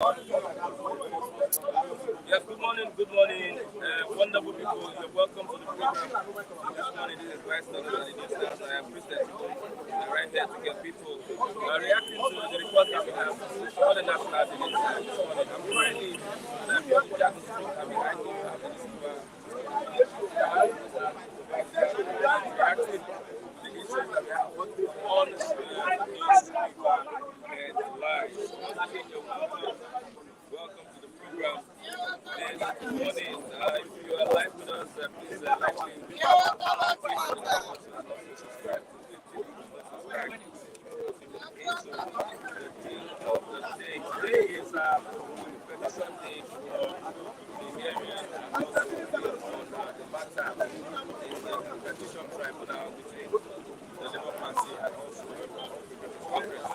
Yes, good morning, good morning. Wonderful people, you're welcome to the program. This morning, this is Vice President of the News Stars. I am Christian. We're right here to get people reacting to the report that we have for the national activities this morning. I'm currently in the Jackson Street. I'm behind me. I'm in reacting to the issues that we have on the newspaper headlines. Welcome to the program. And good morning. If you are live with us, please like the video and also subscribe to Today is petition day for the hearing and also on the matter in the petition tribunal between the Labour Party and also Congress,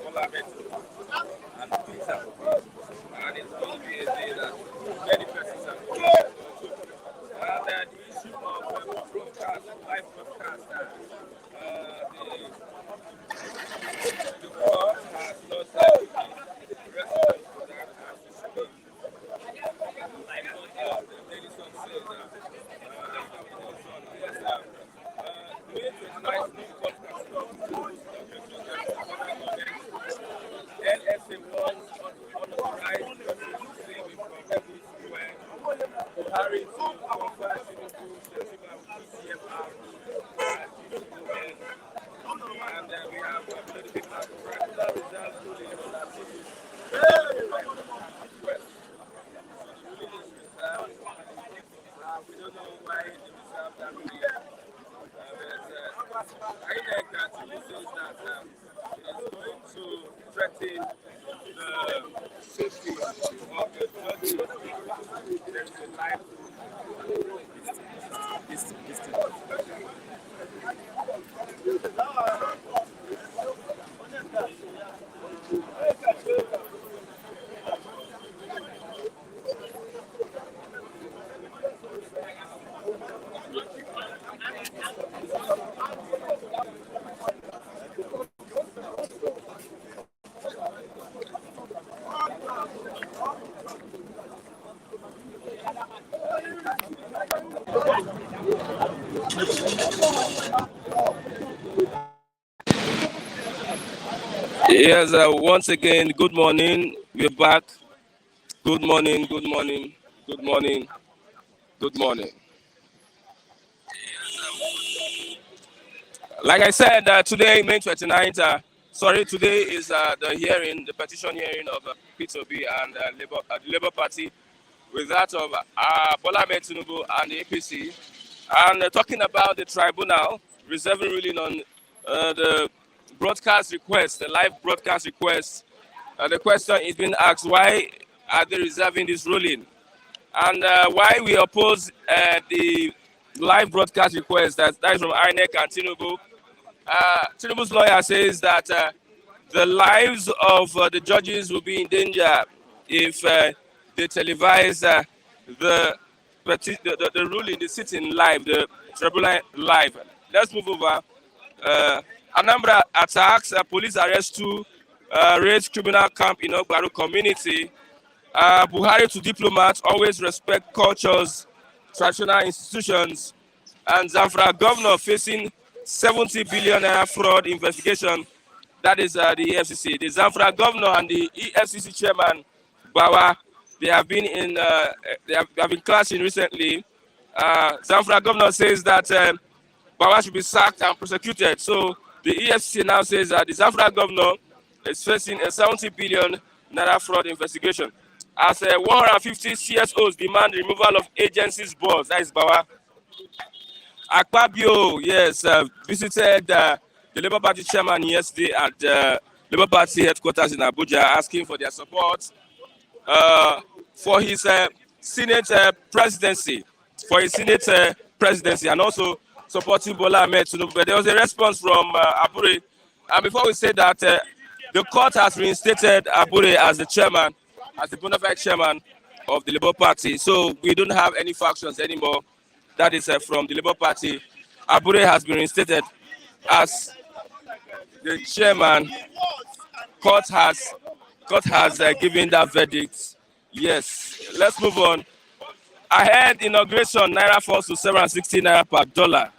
Parliament, and Peter. And it's going to be a day that many persons are going to and the issue of broadcast, live broadcast, the court has not response to that as we speak. The lady son says May 29th new podcast NSA wants unauthorized saving from every square Buhari to confer Tinubu festival CFR and we have the people of practical results ruling on that request. So the ruling is reserved. We don't know why they reserved that ruling. INEC actually says that it is going to threaten the safety of the judges. There is a life. Yes, once again, good morning. We're back. Good morning, good morning, good morning, good morning. Like I said, today, May 29th, today is the hearing, the petition hearing of P2B and the Labour Party with that of Bola Ahmed Tinubu and the APC. And talking about the tribunal reserving ruling on the broadcast request, the live broadcast request. The question is being asked, why are they reserving this ruling? And why we oppose the live broadcast request that is from INEC and Tinubu. Tinubu's lawyer says that the lives of the judges will be in danger if they televise the ruling, the sitting live, the tribunal live. Let's move over. Anambra attacks, police arrest two, raid criminal camp in Ogbaru community. Buhari to diplomats, always respect cultures, traditional institutions. And Zamfara governor facing 70 billion naira fraud investigation. That is the EFCC. The Zamfara governor and the EFCC chairman, Bawa, they have been clashing recently. Zamfara governor says that Bawa should be sacked and prosecuted. So the EFCC now says that the Zamfara governor is facing a 70 billion naira fraud investigation. As 150 CSOs demand removal of agencies boards, that is Bawa. Akpabio, yes, visited the Labour Party chairman yesterday at the Labour Party headquarters in Abuja, asking for their support for his Senate presidency, and also supporting Bola Ahmed Tinubu. But there was a response from Abure. And before we say that, the court has reinstated Abure as the chairman, as the bona fide chairman of the Labour Party. So we don't have any factions anymore. That is from the Labour Party. Abure has been reinstated as the chairman. Court has court has given that verdict. Yes, let's move on. Ahead inauguration, Naira falls to 760 Naira per dollar.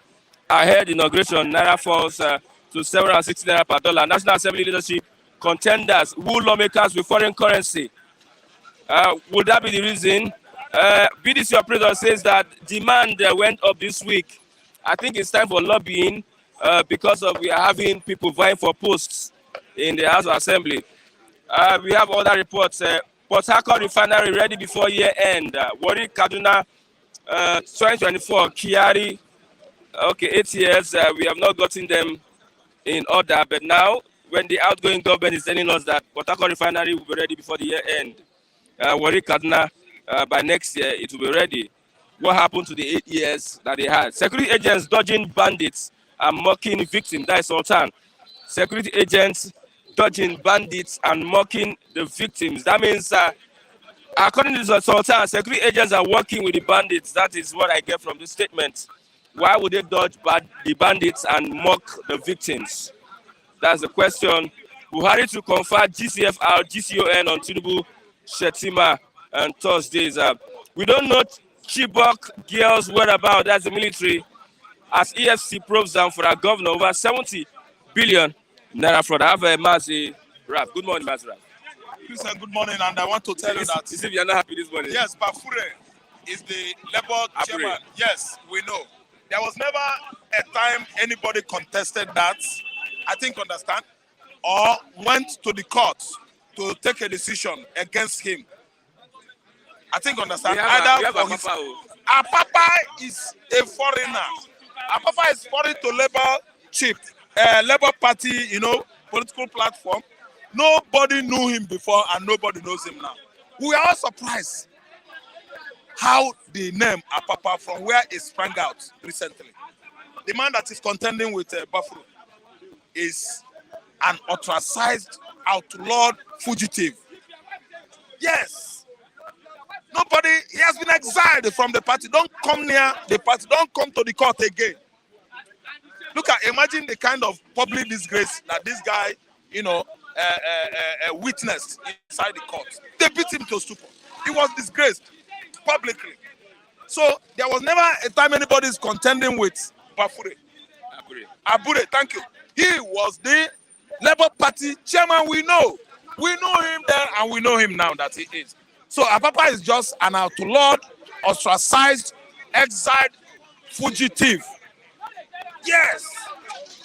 Ahead inauguration, Naira falls to 760 Naira per dollar. National Assembly leadership contenders woo lawmakers with foreign currency. Would that be the reason? BDC operator says that demand went up this week. I think it's time for lobbying because of we are having people vying for posts in the House of Assembly. We have other reports. Port Harcourt refinery ready before year end. Warri Kaduna 2024 Kiari. Okay, 8 years. We have not gotten them in order, but now when the outgoing government is telling us that Port Harcourt refinery will be ready before the year end, Warri Kaduna by next year it will be ready. What happened to the 8 years that they had? Security agents dodging bandits and mocking victims. That is Sultan. Security agents dodging bandits and mocking the victims. That means, according to the Sultan, security agents are working with the bandits. That is what I get from this statement. Why would they dodge the bandits and mock the victims? That's the question. Buhari to confer GCFR, GCON on Tinubu, Shetima, and Thursdays. We don't know Chibok girls' whereabouts. That's the military. As EFC probes down for our governor over 70 billion Naira fraud. I have a Mazi Raf. Good morning, Mazi Raf. Listen, good morning, and I want to tell you that. As if you're not happy this morning. Yes, Bafure is the Labour chairman. Yes, we know. There was never a time anybody contested that, I think, understand, or went to the court to take a decision against him. I think, understand. Our papa is a foreigner. Our papa is foreign to Labour chief, Labour Party, political platform. Nobody knew him before and nobody knows him now. We are all surprised how the name Apapa from where it sprang out recently. The man that is contending with Bafuru is an ostracized, outlawed fugitive. Yes. Nobody, he has been exiled from the party. Don't come near the party. Don't come to the court again. Imagine the kind of public disgrace that this guy, witnessed inside the court. They beat him to stupor. He was disgraced publicly. So there was never a time anybody is contending with Bafure. Abure, thank you. He was the Labour Party chairman. We know him then and we know him now that he is. So Apapa is just an outlawed, ostracized, exiled fugitive. Yes.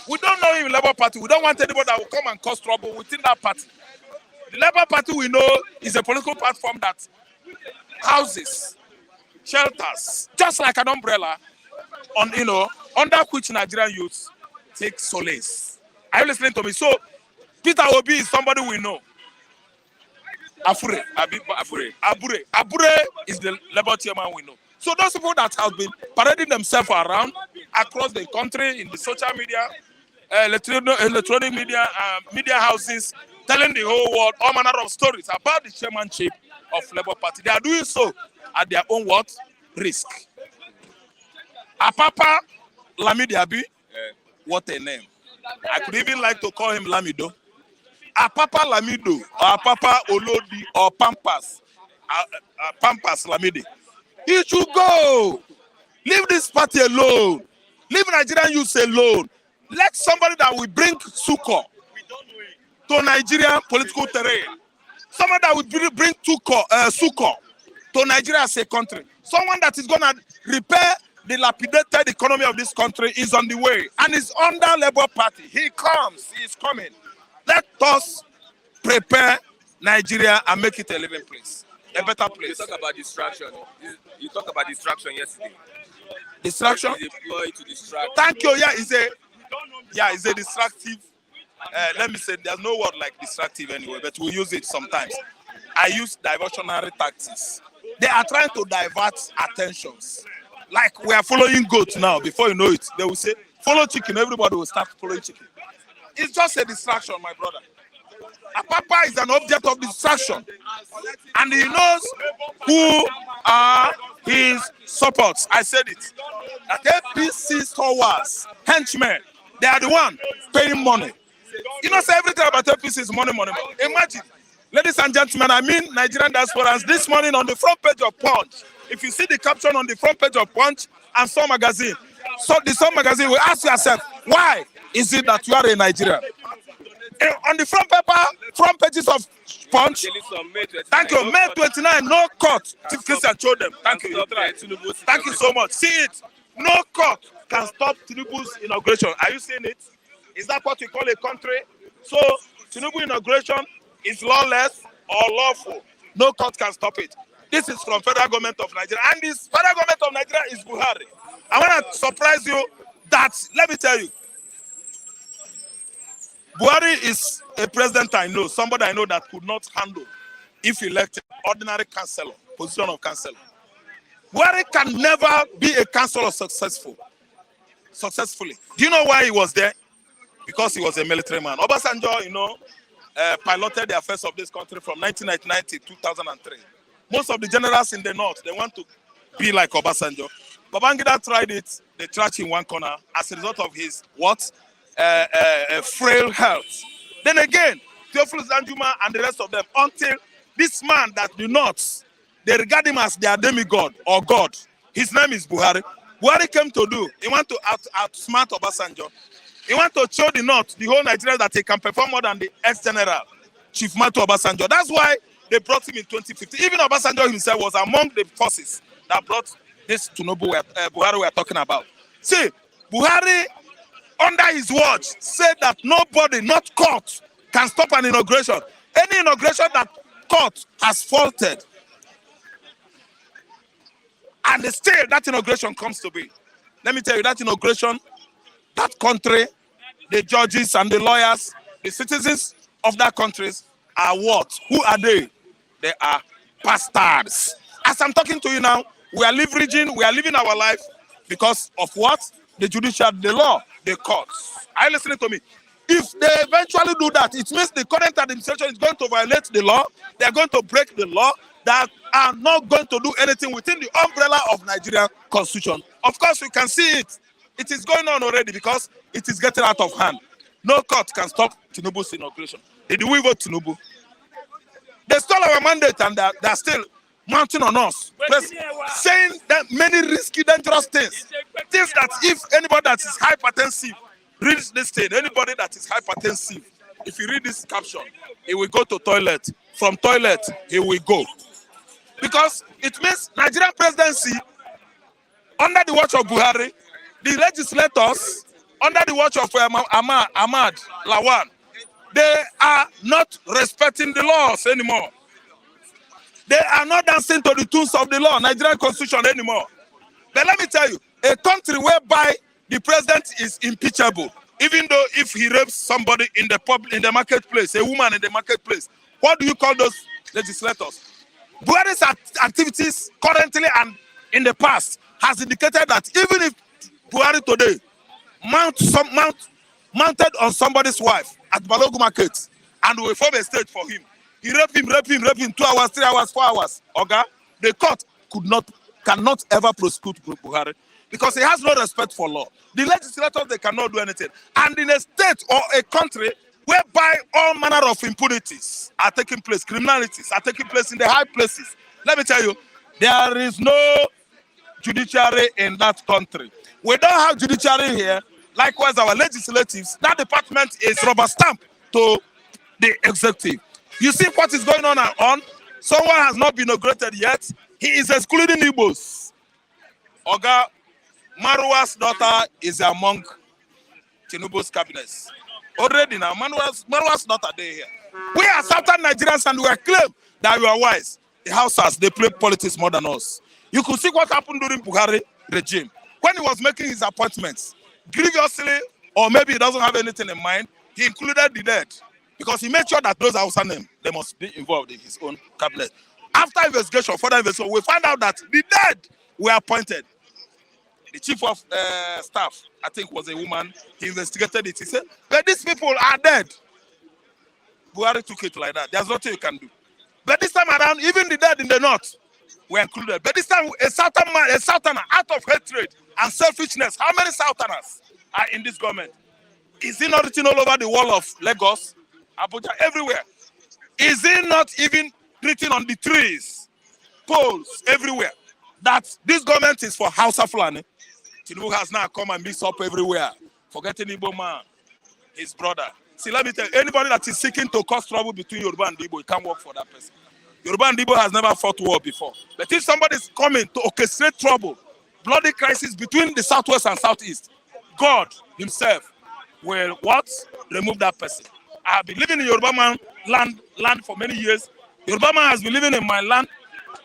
We don't know him in Labour Party. We don't want anybody that will come and cause trouble within that party. The Labour Party we know is a political platform that houses, shelters, just like an umbrella under which Nigerian youths take solace. Are you listening to me? So Peter Obi is somebody we know. Abure is the Labour chairman we know. So those people that have been parading themselves around across the country in the social media, electronic media, media houses, telling the whole world all manner of stories about the chairmanship of Labour Party. They are doing so at their own what? Risk. Apapa Lamidi Abi, what a name. I could even like to call him Lamido. Apapa Lamido, or Apapa Olodi, or Pampas Lamidi. He should go. Leave this party alone. Leave Nigerian youths alone. Let somebody that will bring succor to Nigerian political terrain. Someone that will bring succor to Nigeria as a country. Someone that is going to repair the dilapidated economy of this country is on the way and is under Labour Party. He comes. He is coming. Let us prepare Nigeria and make it a living place, a better place. You talk about distraction. You talked about distraction yesterday. Distraction? Is employed to distract. Thank you. Yeah, it's a distractive. Let me say, there's no word like distractive anyway, but we use it sometimes. I use diversionary tactics. They are trying to divert attentions. Like we are following goats now. Before you know it, they will say, follow chicken. Everybody will start following chicken. It's just a distraction, my brother. Apapa is an object of distraction. And he knows who are his supports. I said it. That APC stalwarts, henchmen, they are the one paying money. You know, say everything about APC is money, money, money. Imagine, Ladies and gentlemen, I mean Nigerian diasporans, this morning on the front page of Punch, if you see the caption on the front page of Punch and Sun Magazine, so the Sun Magazine will ask yourself, why is it that you are a Nigerian? On the front pages of Punch, thank you, May 29, no court. Chief Christian showed them. Thank you. Thank you so much. See it. No court can stop Tinubu's inauguration. Are you seeing it? Is that what we call a country? So Tinubu inauguration is lawless or lawful. No court can stop it. This is from federal government of Nigeria. And this federal government of Nigeria is Buhari. I want to surprise you that, let me tell you, Buhari is a president I know, somebody I know that could not handle, if elected, ordinary councillor, position of councillor. Buhari can never be a councillor successfully. Do you know why he was there? Because he was a military man. Obasanjo, piloted the affairs of this country from 1999 to 2003. Most of the generals in the north, they want to be like Obasanjo. Babangida tried it, they trashed in one corner as a result of his what? Frail health. Then again, Theophilus Danjuma and the rest of them, until this man that the North, they regard him as their demigod or God. His name is Buhari. Buhari came to do, he want to outsmart Obasanjo. He want to show the North, the whole Nigeria, that he can perform more than the ex-general, Chief Mato Obasanjo. That's why they brought him in 2015. Even Obasanjo himself was among the forces that brought this Buhari we are talking about. See, Buhari, under his watch, said that nobody, not court, can stop an inauguration. Any inauguration that court has faulted, and still that inauguration comes to be. Let me tell you, that inauguration, that country, the judges and the lawyers, the citizens of that country are what? Who are they? They are bastards. As I'm talking to you now, we are living our life because of what? The judicial, the law, the courts. Are you listening to me? If they eventually do that, it means the current administration is going to violate the law. They are going to break the law. They are not going to do anything within the umbrella of Nigerian constitution. Of course, we can see it. It is going on already because it is getting out of hand. No court can stop Tinubu's inauguration. Did we vote Tinubu? They stole our mandate and they are still mounting on us, saying that many risky, dangerous things. Things that if anybody that is hypertensive reads this thing, anybody that is hypertensive, if you read this caption, he will go to toilet. From toilet, he will go. Because it means Nigerian presidency, under the watch of Buhari, the legislators, under the watch of Ahmad Lawan, they are not respecting the laws anymore. They are not dancing to the tunes of the law, Nigerian constitution anymore. But let me tell you, a country whereby the president is impeachable, even though if he rapes somebody in the marketplace, a woman in the marketplace, what do you call those legislators? Buhari's activities currently and in the past has indicated that even if Buhari today mounted on somebody's wife at Balogu Market and will form a stage for him, he rape him 2 hours, 3 hours, 4 hours. Okay? The court cannot ever prosecute Buhari because he has no respect for law. The legislators, they cannot do anything. And in a state or a country whereby all manner of impunities are taking place, criminalities are taking place in the high places, let me tell you, there is no judiciary in that country. We don't have judiciary here. Likewise, our legislatives, that department is rubber stamp to the executive. You see what is going on? Someone has not been inaugurated yet. He is excluding Igbos. Oga, Marwa's daughter is among Tinubu's cabinets. Already now, Marwa's daughter there here. We are Southern Nigerians and we are claim that we are wise. The Hausas, they play politics more than us. You could see what happened during Buhari regime. When he was making his appointments, grievously, or maybe he doesn't have anything in mind, he included the dead. Because he made sure that those Hausa names, they must be involved in his own cabinet. After investigation, further investigation, we found out that the dead were appointed. The chief of staff, I think was a woman, he investigated it. He said, but these people are dead. Buhari took it like that. There's nothing you can do. But this time around, even the dead in the north were included. But this time, a Southerner, out of hatred and selfishness, how many Southerners are in this government? Is it not written all over the wall of Lagos, Abuja, everywhere? Is it not even written on the trees, poles everywhere, that this government is for Hausa Fulani? Tinubu has now come and mix up everywhere, forgetting Igbo man, his brother. See, let me tell you, anybody that is seeking to cause trouble between Yoruba and Igbo, you can't work for that person. Yoruba and Igbo has never fought war before. But if somebody is coming to orchestrate trouble, bloody crisis between the southwest and southeast, God himself will what? Remove that person. I have been living in Yoruba man land for many years. Yoruba man has been living in my land.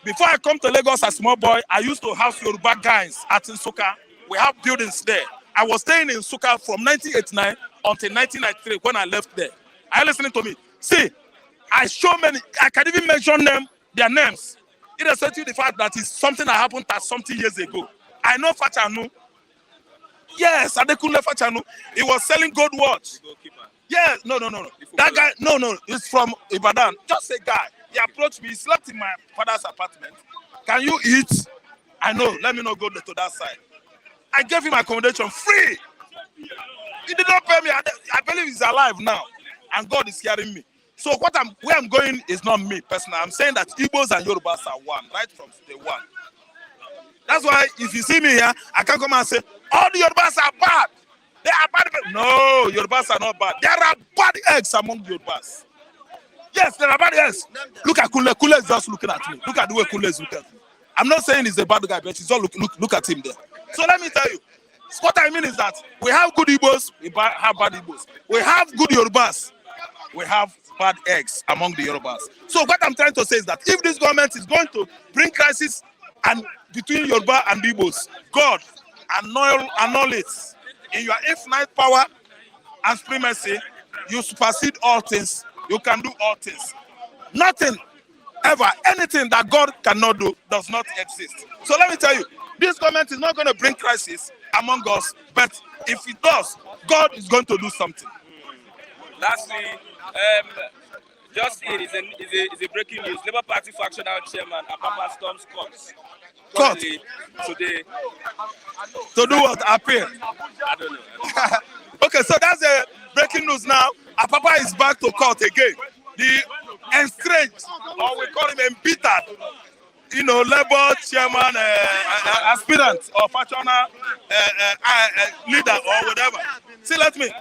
Before I come to Lagos as a small boy, I used to house Yoruba guys at Nsukka. We have buildings there. I was staying in Nsukka from 1989 until 1993 when I left there. Are you listening to me? See, I show many, I can even mention them, their names. Irrespective of the fact that it's something that happened 30 years ago. I know Fachanu. Yes, Adekunle Fachanu. He was selling gold watch. Yes, no. That guy, no, he's from Ibadan. Just a guy. He approached me. He slept in my father's apartment. Can you eat? I know. Let me not go to that side. I gave him accommodation free. He did not pay me. I believe he's alive now, and God is hearing me. So where I'm going is not me personally. I'm saying that Igbos and Yorubas are one, right from day one. That's why if you see me here, I can't come and say all the Yorubas are bad. They are bad. No, Yorubas are not bad. There are bad eggs among Yorubas. Yes, there are bad eggs. Look at Kule. Kule is just looking at me. Look at the way Kule is looking at me. I'm not saying he's a bad guy, but he's all look at him there. So let me tell you, what I mean is that we have good Igbos, we have bad Igbos. We have good Yorubas, we have bad eggs among the Yorubas. So what I'm trying to say is that if this government is going to bring crisis and between Yoruba and Igbos, God annul it. In your infinite power and supremacy, you supersede all things. You can do all things. Nothing ever, anything that God cannot do does not exist. So let me tell you, this government is not going to bring crisis among us, but if it does, God is going to do something. Lastly, just in is a breaking news. Labour Party factional chairman Apapa storms court today. To do what? Appeal? I don't know. Okay, so that's a breaking news now. Apapa is back to court again. The estranged, or we call him embittered, Labour chairman, aspirant, or factional leader, or whatever. See, let me.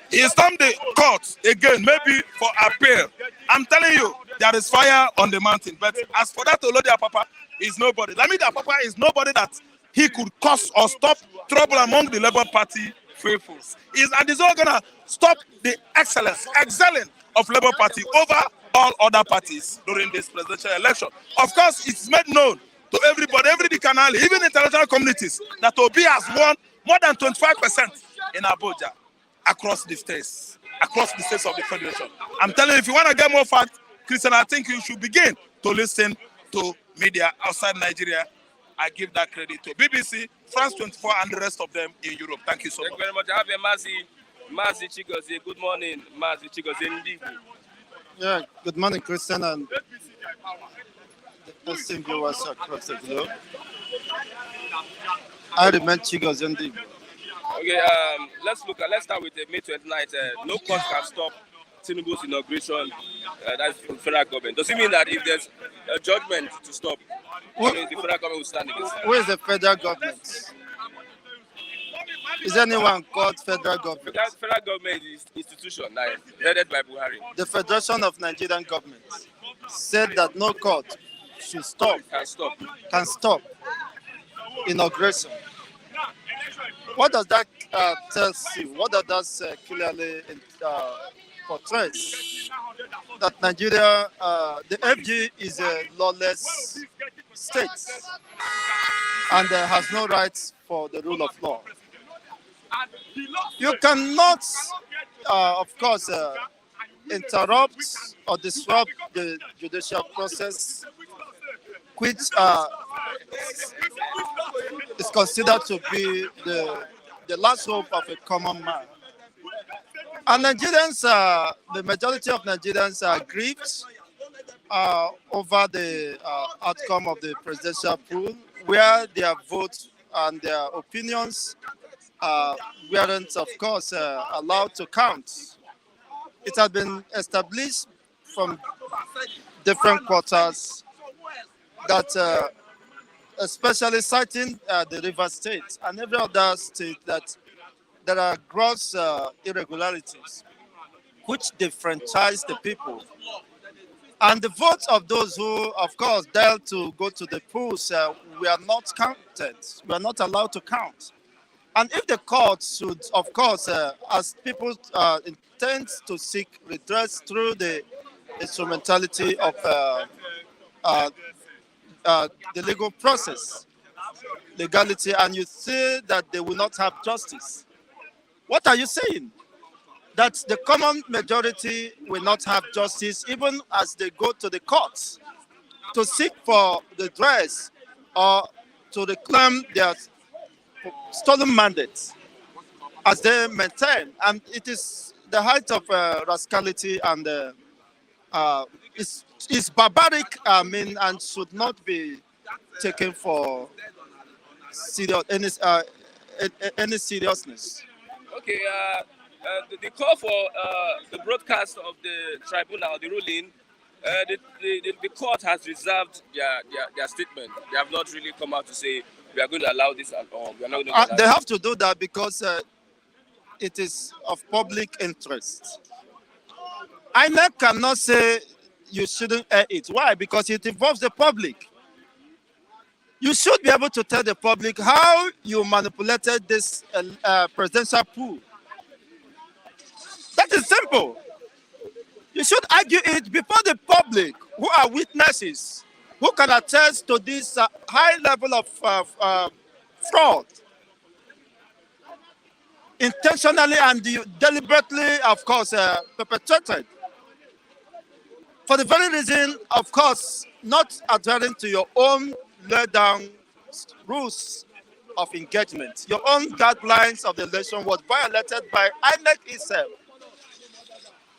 He stormed the court again, maybe for appeal. I'm telling you, there is fire on the mountain. But as for that Olodi Apapa, is nobody. That means Apapa is nobody that he could cause or stop trouble among the Labour Party faithfuls. And he's not gonna stop the excelling of Labour Party over all other parties during this presidential election. Of course, it's made known to everybody, every canal, even international communities, that Obi has won more than 25% in Abuja across the states of the federation. I'm telling you, if you want to get more facts, Christian, I think you should begin to listen to media outside Nigeria. I give that credit to BBC, France 24, and the rest of them in Europe. Thank you so much. Thank you very much. I have a Mazi Chigozie. Good morning, Mazi Chigozie. Yeah, good morning, Christian, and the esteemed viewers across the globe. I remain Chigozie Ndigo. Okay, let's start with May 29th. No court can stop Tinubu's inauguration. That's from federal government. Does it mean that if there's a judgment to stop, the federal government will stand against it? Who is the federal government? Is anyone called federal government? The federal government is institution headed by Buhari. The Federation of Nigerian Government said that no court should can stop inauguration. What does that tell you? What does that clearly portray? That Nigeria, the FG is a lawless state and has no rights for the rule of law. You cannot, of course, interrupt or disrupt the judicial process, which is considered to be the last hope of a common man. And Nigerians, the majority of Nigerians are grieved over the outcome of the presidential poll, where their votes and their opinions weren't, of course, allowed to count. It has been established from different quarters that, especially citing the River State and every other state, that there are gross irregularities which disfranchise the people. And the votes of those who, of course, dared to go to the polls were not counted. We are not allowed to count. And if the court should, of course, as people intend to seek redress through the instrumentality of uh, the legal process, legality, and you say that they will not have justice, what are you saying? That the common majority will not have justice even as they go to the courts to seek for the dress or to reclaim their stolen mandates as they maintain. And it is the height of rascality and it's barbaric, and should not be taken for serious, any seriousness. Okay, the call for the broadcast of the tribunal, the ruling, the court has reserved their statement. They have not really come out to say we are going to allow this or we are not going to allow They have to do that because it is of public interest. INEC cannot say you shouldn't air it. Why? Because it involves the public. You should be able to tell the public how you manipulated this presidential pool. That is simple. You should argue it before the public, who are witnesses, who can attest to this high level of fraud, intentionally and deliberately, of course, perpetrated. For the very reason, of course, not adhering to your own laid down rules of engagement. Your own guidelines of the election was violated by INEC itself.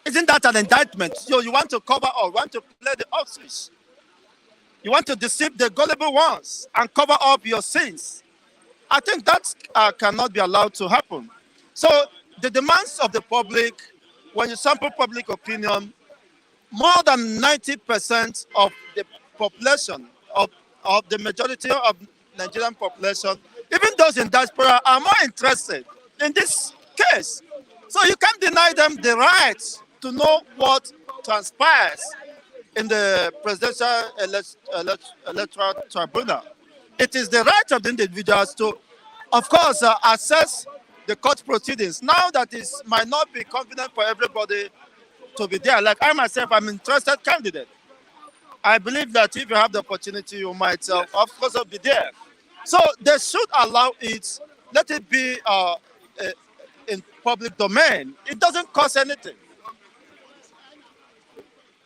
Isn't that an indictment? You want to cover or want to play the office. You want to deceive the gullible ones and cover up your sins. I think that cannot be allowed to happen. So the demands of the public, when you sample public opinion, more than 90% of the population, of the majority of Nigerian population, even those in diaspora, are more interested in this case. So you can't deny them the right to know what transpires in the presidential electoral tribunal. It is the right of the individuals to, of course, assess the court proceedings. Now that it might not be convenient for everybody to be there. Like I myself, I'm an interested candidate. I believe that if you have the opportunity, you might, of course, be there. So they should allow it, let it be in public domain. It doesn't cost anything.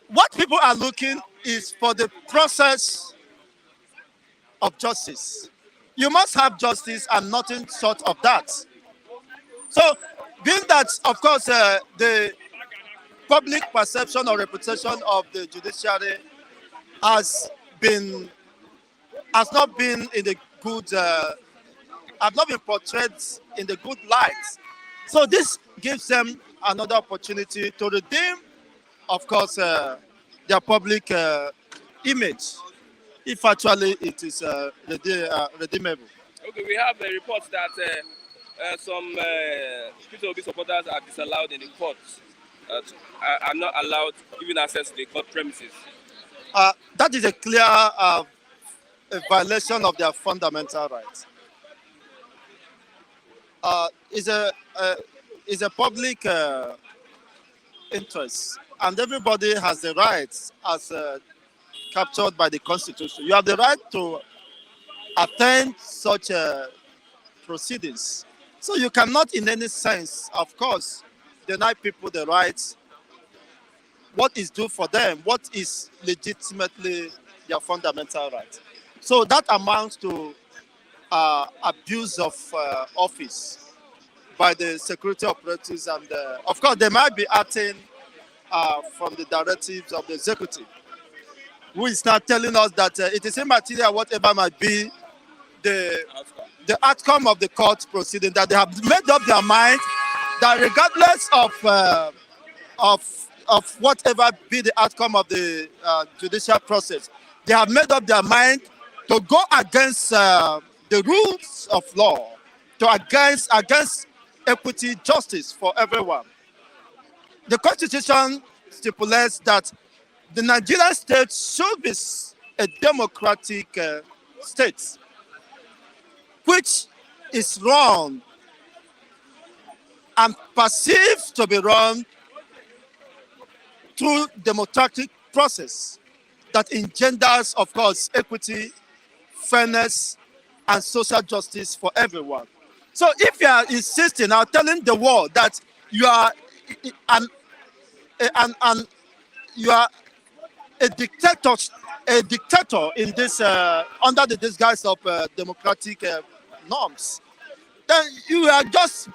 What people are looking is for the process of justice. You must have justice and nothing short of that. So, being that, of course, the public perception or reputation of the judiciary has not been in the good, have not been portrayed in the good light. So this gives them another opportunity to redeem, of course, their public image, if actually it is redeemable. Okay, we have a report that some P2B supporters are disallowed in the courts, are not allowed even access to the court premises. That is a clear a violation of their fundamental rights. Is a public interest, and everybody has the rights as captured by the Constitution. You have the right to attend such proceedings. So you cannot, in any sense, of course, deny people the rights. What is due for them? What is legitimately their fundamental right? So that amounts to abuse of office by the security operatives, and of course they might be acting from the directives of the executive, who is now telling us that it is immaterial whatever might be the outcome of the court proceeding, that they have made up their mind that regardless of of whatever be the outcome of the judicial process, they have made up their mind to go against the rules of law, to against equity, justice for everyone. The Constitution stipulates that the Nigerian state should be a democratic state, which is run and perceived to be run through democratic process that engenders, of course, equity, fairness, and social justice for everyone. So if you are insisting or telling the world that you are you are a dictator in this under the disguise of democratic norms, then you are just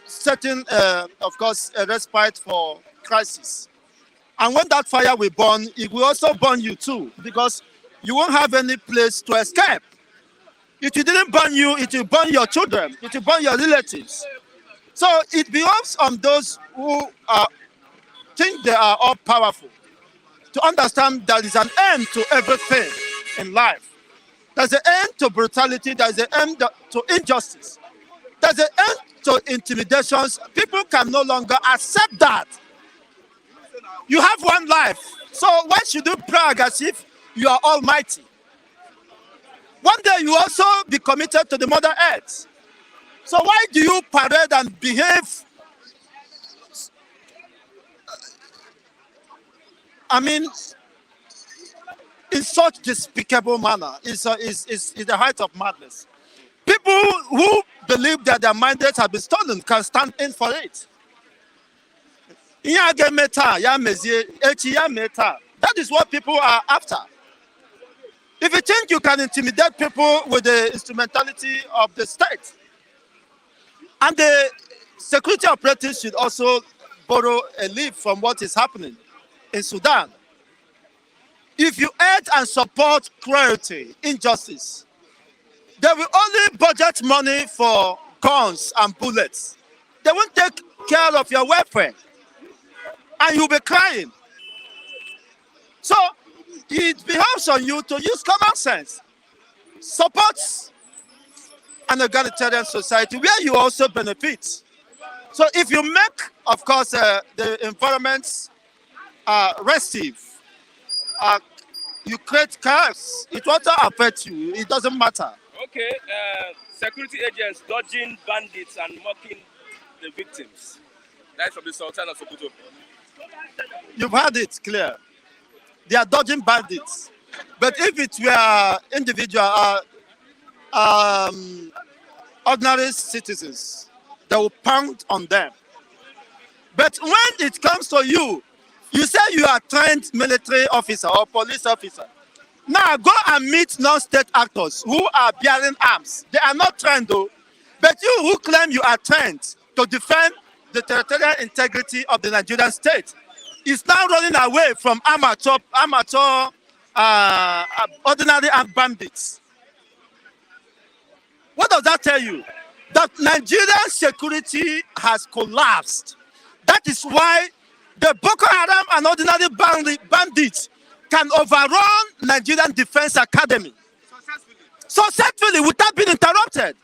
setting, of course, a respite for crisis. And when that fire will burn, it will also burn you too, because you won't have any place to escape. If it didn't burn you, it will burn your children, it will burn your relatives. So it belongs on those who think they are all powerful to understand there is an end to everything in life. There's an end to brutality, there's an end to injustice, there's an end to intimidations. People can no longer accept that. You have one life, so why should you brag as if you are almighty? One day you also be committed to the Mother Earth. So why do you parade and behave, in such despicable manner? Is the height of madness. People who believe that their mandates have been stolen can stand in for it. That is what people are after. If you think you can intimidate people with the instrumentality of the state, and the security operatives should also borrow a leaf from what is happening in Sudan. If you aid and support cruelty, injustice, they will only budget money for guns and bullets. They won't take care of your welfare, and you'll be crying. So it behoves on you to use common sense. Support an egalitarian society where you also benefit. So if you make, of course, the environment restive, you create chaos, it won't affect you. It doesn't matter. Okay, security agents dodging bandits and mocking the victims. That's from the Sultan of Sokoto. You've had it clear. They are dodging bandits. But if it were individual, ordinary citizens, they will pound on them. But when it comes to you, you say you are trained military officer or police officer. Now go and meet non-state actors who are bearing arms. They are not trained though. But you who claim you are trained to defend the territorial integrity of the Nigerian state is now running away from ordinary armed bandits. What does that tell you? That Nigerian security has collapsed. That is why the Boko Haram and ordinary bandits can overrun Nigerian Defense Academy successfully without being interrupted.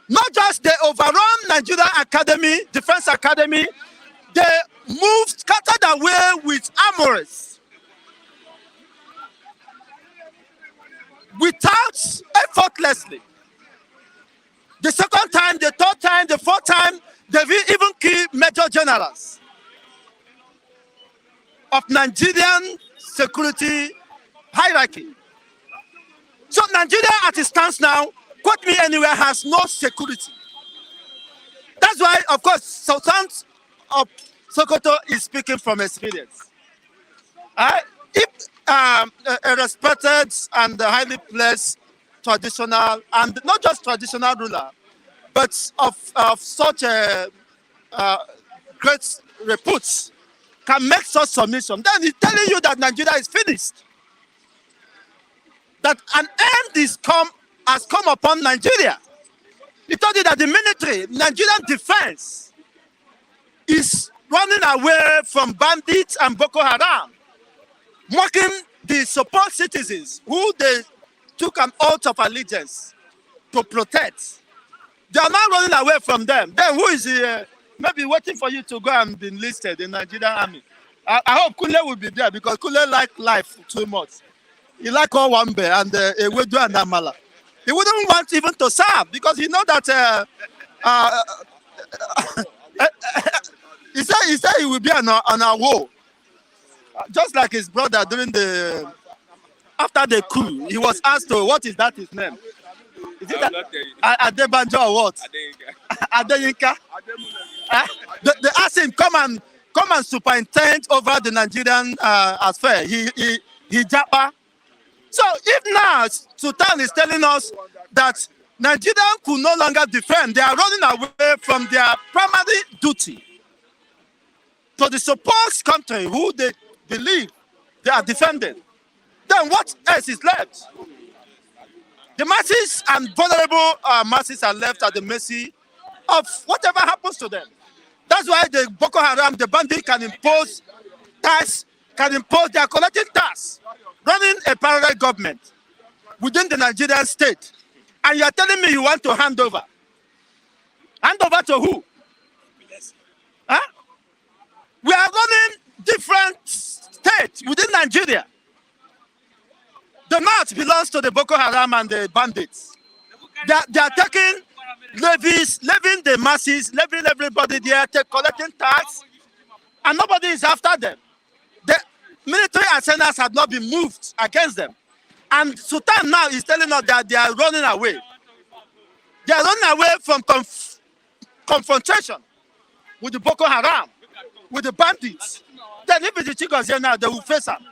Not just they overrun Nigerian Defense Academy, they moved, scattered away with armories without effortlessly. The second time, the third time, the fourth time, they will even kill major generals of Nigerian security hierarchy. So Nigeria as it stands now, quote me anywhere, has no security. That's why, of course, Sultan of Sokoto is speaking from experience. If a respected and highly placed traditional, and not just traditional ruler, but of such a great repute, can make such submission, then he's telling you that Nigeria is finished. That an end has come upon Nigeria. He told you that the military, Nigerian defense, is running away from bandits and Boko Haram, mocking the support citizens who they took an oath of allegiance to protect. They are not running away from them. Then who is maybe waiting for you to go and be enlisted in the Nigerian army? I hope Kule will be there because Kule like life too much. He like Owambe and Ewedu and Amala. He wouldn't want even to serve because he know that he said he will be on a war. Just like his brother during after the coup, he was asked to, what is that his name? Is it Adebanjo or what? Adeyinka. They asked him, come and superintend over the Nigerian affair. He japa. So if now Sultan is telling us that Nigerians could no longer defend, they are running away from their primary duty to the support country who they believe they are defending, then what else is left? The masses and vulnerable masses are left at the mercy of whatever happens to them. That's why the Boko Haram, the bandit, can impose tax, they are collecting tax, running a parallel government within the Nigerian state. And you are telling me you want to hand over? Hand over to who? Huh? We are running different states within Nigeria. The north belongs to the Boko Haram and the bandits. They are taking levies, levying the masses, levying everybody there, collecting tax, and nobody is after them. The military arsenals have not been moved against them. And Sultan now is telling us that they are running away. They are running away from confrontation with the Boko Haram, with the bandits. Then if it's the Chicos here now, they will face them.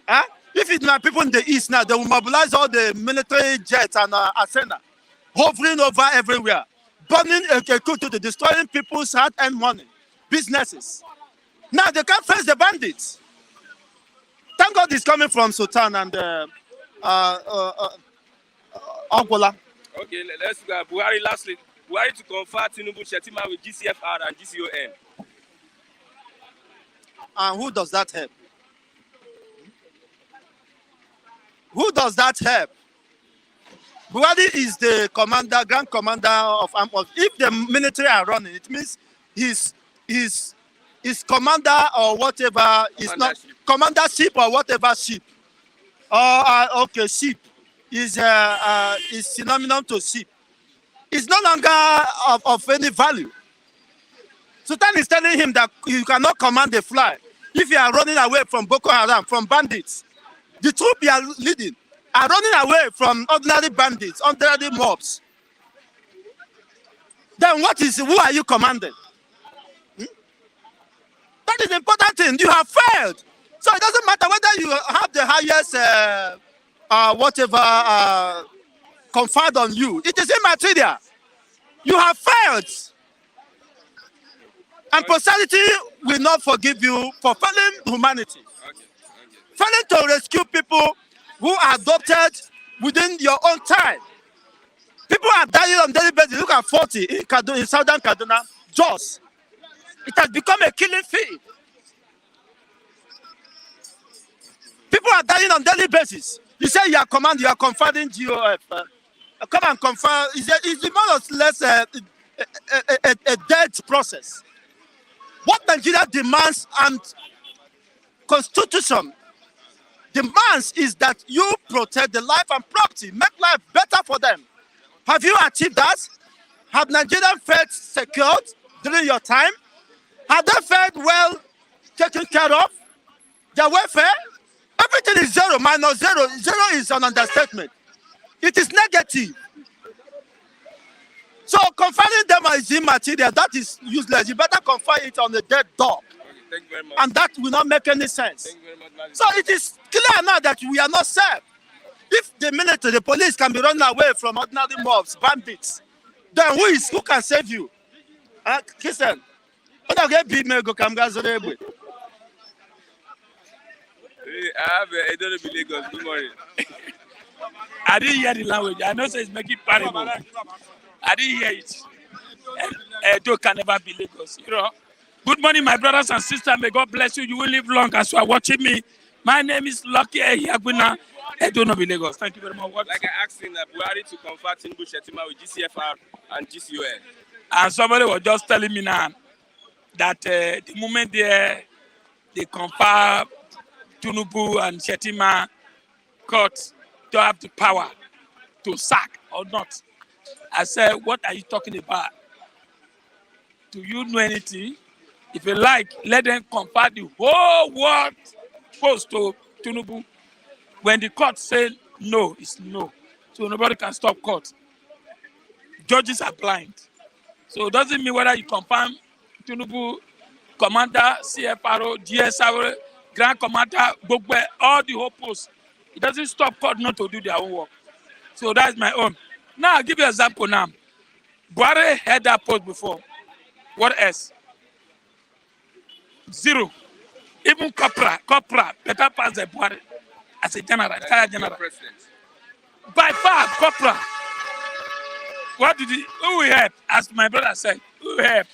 Huh? If it's my people in the east now, they will mobilize all the military jets and arsenal, hovering over everywhere, burning to destroying people's hard-earned money, businesses. Now they can't face the bandits. Thank God it's coming from Sultan and Angola. Okay, let's go. Buhari lastly. Buhari to convert Tinubu Shetima with GCFR and GCON. And who does that help? Who does that help? Buhari is the commander, grand commander of armed forces. If the military are running, it means his commander or whatever is not commandership or whatever ship. Okay, ship is synonymous to ship. It's no longer of any value. Sultan is telling him that you cannot command a fly if you are running away from Boko Haram, from bandits. The troops you are leading are running away from ordinary bandits, ordinary mobs. Then who are you commanding? That is the important thing. You have failed. So it doesn't matter whether you have the highest whatever conferred on you. It is immaterial. You have failed. And posterity will not forgive you for failing humanity. Failing to rescue people who are adopted within your own time. People are dying on daily basis. Look at 40 in southern Kaduna, Jos. It has become a killing field. People are dying on daily basis. You say you are conferring GOF. Come and confer. It's more or less a dead process. What Nigeria demands and Constitution demands is that you protect the life and property, make life better for them. Have you achieved that? Have Nigerians felt secured during your time? Have they felt well taken care of? Their welfare? Everything is zero, minus zero. Zero is an understatement. It is negative. So confining them as immaterial, that is useless. You better confine it on a dead dog. Okay, thank you very much. And that will not make any sense. Thank you very much. So it is clear now that we are not safe. If the military, the police can be running away from ordinary mobs, bandits, then who can save you? Listen, I have a don't be Lagos. Good morning. I didn't hear the language. I know it's making parable. I didn't hear it. Edo can never be Lagos. You know, Good morning, my brothers and sisters. May God bless you. You will live long as you are watching me. My name is Lucky Ehiagwina, Edonobi, Lagos. Thank you very much. Like I asked in Buhari to convert Tinubu Shetima with GCFR and GCON. And somebody was just telling me now that the moment they confer Tinubu and Shetima court to have the power to sack or not. I said, what are you talking about? Do you know anything? If you like, let them confer the whole world post to Tinubu. When the court said no, it's no. So nobody can stop court. Judges are blind. So it doesn't mean whether you confirm Tinubu, Commander, CFRO, GSR, Grand Commander, Bogbe, all the whole posts. It doesn't stop court not to do their own work. So that's my own. Now I'll give you an example now. Buhari had that post before. What else? Zero. Even Copra, better pass the Buhari as a general, retired general. President. By far, Copra. What did he? Who will help? As my brother said, who will help?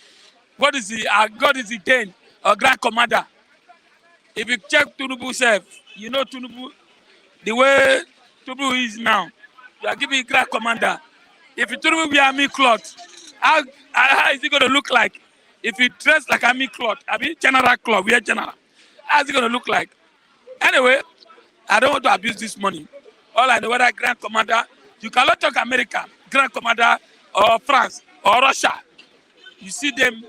What is he? God is the Dane or Grand Commander. If you check Tinubu self, you know Tinubu, the way Tinubu is now, you are giving Grand Commander. If Tinubu be army cloth, how is he going to look like? If he dress like army cloth, I mean general cloth, we are general. How is he going to look like? Anyway, I don't want to abuse this money. All I know whether Grand Commander, you cannot talk America, Grand Commander, or France, or Russia. You see them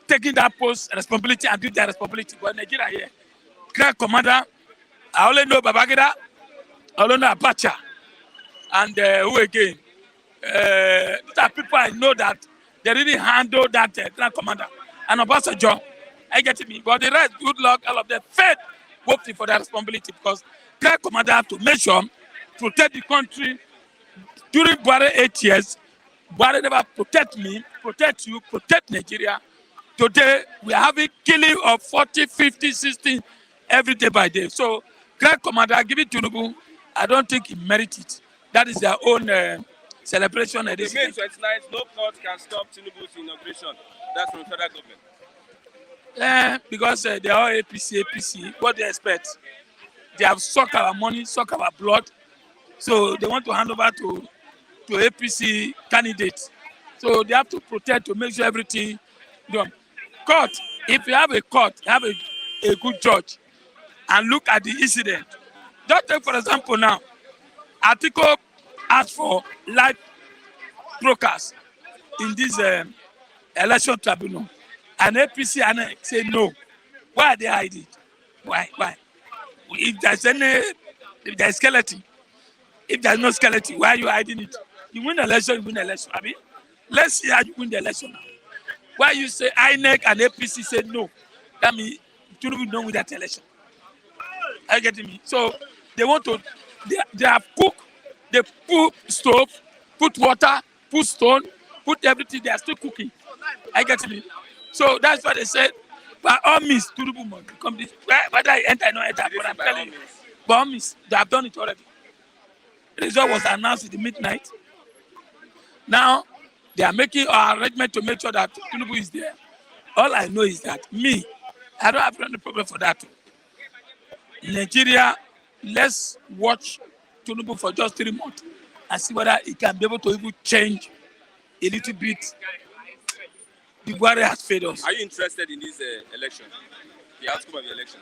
taking that post responsibility and doing their responsibility. But Nigeria here, Grand Commander, I only know Babangida, I only know Abacha, and who again? These are people I know that they really handle that Grand Commander. And Obasanjo, I get me. But the rest, good luck, all of them faith, hopefully for their responsibility because Grand Commander have to make sure, protect the country. During Buhari 8 years, Buhari never protect me, protect you, protect Nigeria. Today, we are having killing of 40, 50, 60 every day by day. So, Grand Commander, give it to Tinubu. I don't think he merits it. That is their own celebration. The May 29th, no court can stop Tinubu's inauguration. That's from the federal government. Because they are all APC. What do they expect? They have sucked our money, sucked our blood. So they want to hand over to APC candidates. So they have to protect to make sure everything done. Court, if you have a court, you have a good judge, and look at the incident. Just take for example now, Atiku asked for live broadcast in this election tribunal, and APC and say no. Why are they hiding it? Why? If there's skeleton, if there's no skeleton, why are you hiding it? You win the election, you win the election. I mean, let's see how you win the election now. Why you say INEC and APC say no? That means Tinubu don't win that election. Are you getting me? So they want to, they have cooked, they put stove, put water, put stone, put everything, they are still cooking. Are you getting me? So that's why they said, by all means, Tinubu must become this. Whether I enter or not enter, but I'm telling you, by all means, they have done it already. The result was announced in the midnight. Now, they are making an arrangement to make sure that Tinubu is there. All I know is that I don't have any problem for that. In Nigeria, let's watch Tinubu for just 3 months and see whether he can be able to even change a little bit. The Buhari has failed us. Are you interested in this election? The outcome of the election?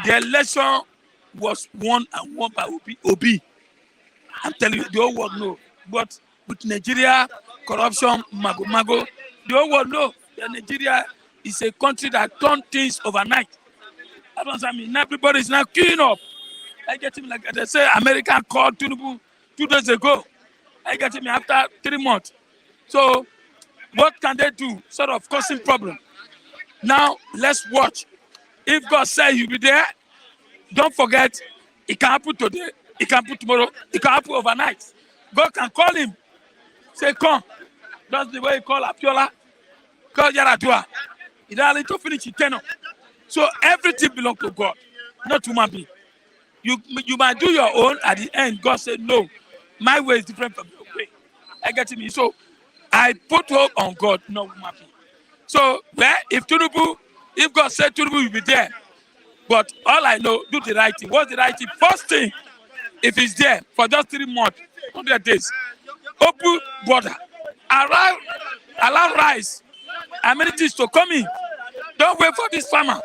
The election was won by Obi. I'm telling you, the whole world knows. But with Nigeria, corruption, mago, the whole world knows that Nigeria is a country that turns things overnight. That's what I mean. Everybody is now queuing up. I get him like they say, America called Tinubu 2 days ago. I get him after 3 months. So, what can they do? Sort of causing problem. Now, let's watch. If God says you'll be there, don't forget, it can happen today, it can happen tomorrow, it can happen overnight. God can call him, say, come. That's the way he called Apiola, call Yaradua. He doesn't need to finish his tenure. So everything belongs to God, not human being. You might do your own, at the end, God said, no, my way is different from your way. I get me. So I put hope on God, not human being. So, well, if God said Tinubu will be there, but all I know, do the right thing. What's the right thing? First thing, if he's there for just 3 months, 100 days, open border, allow rice, amenities to come in. Don't wait for this farmer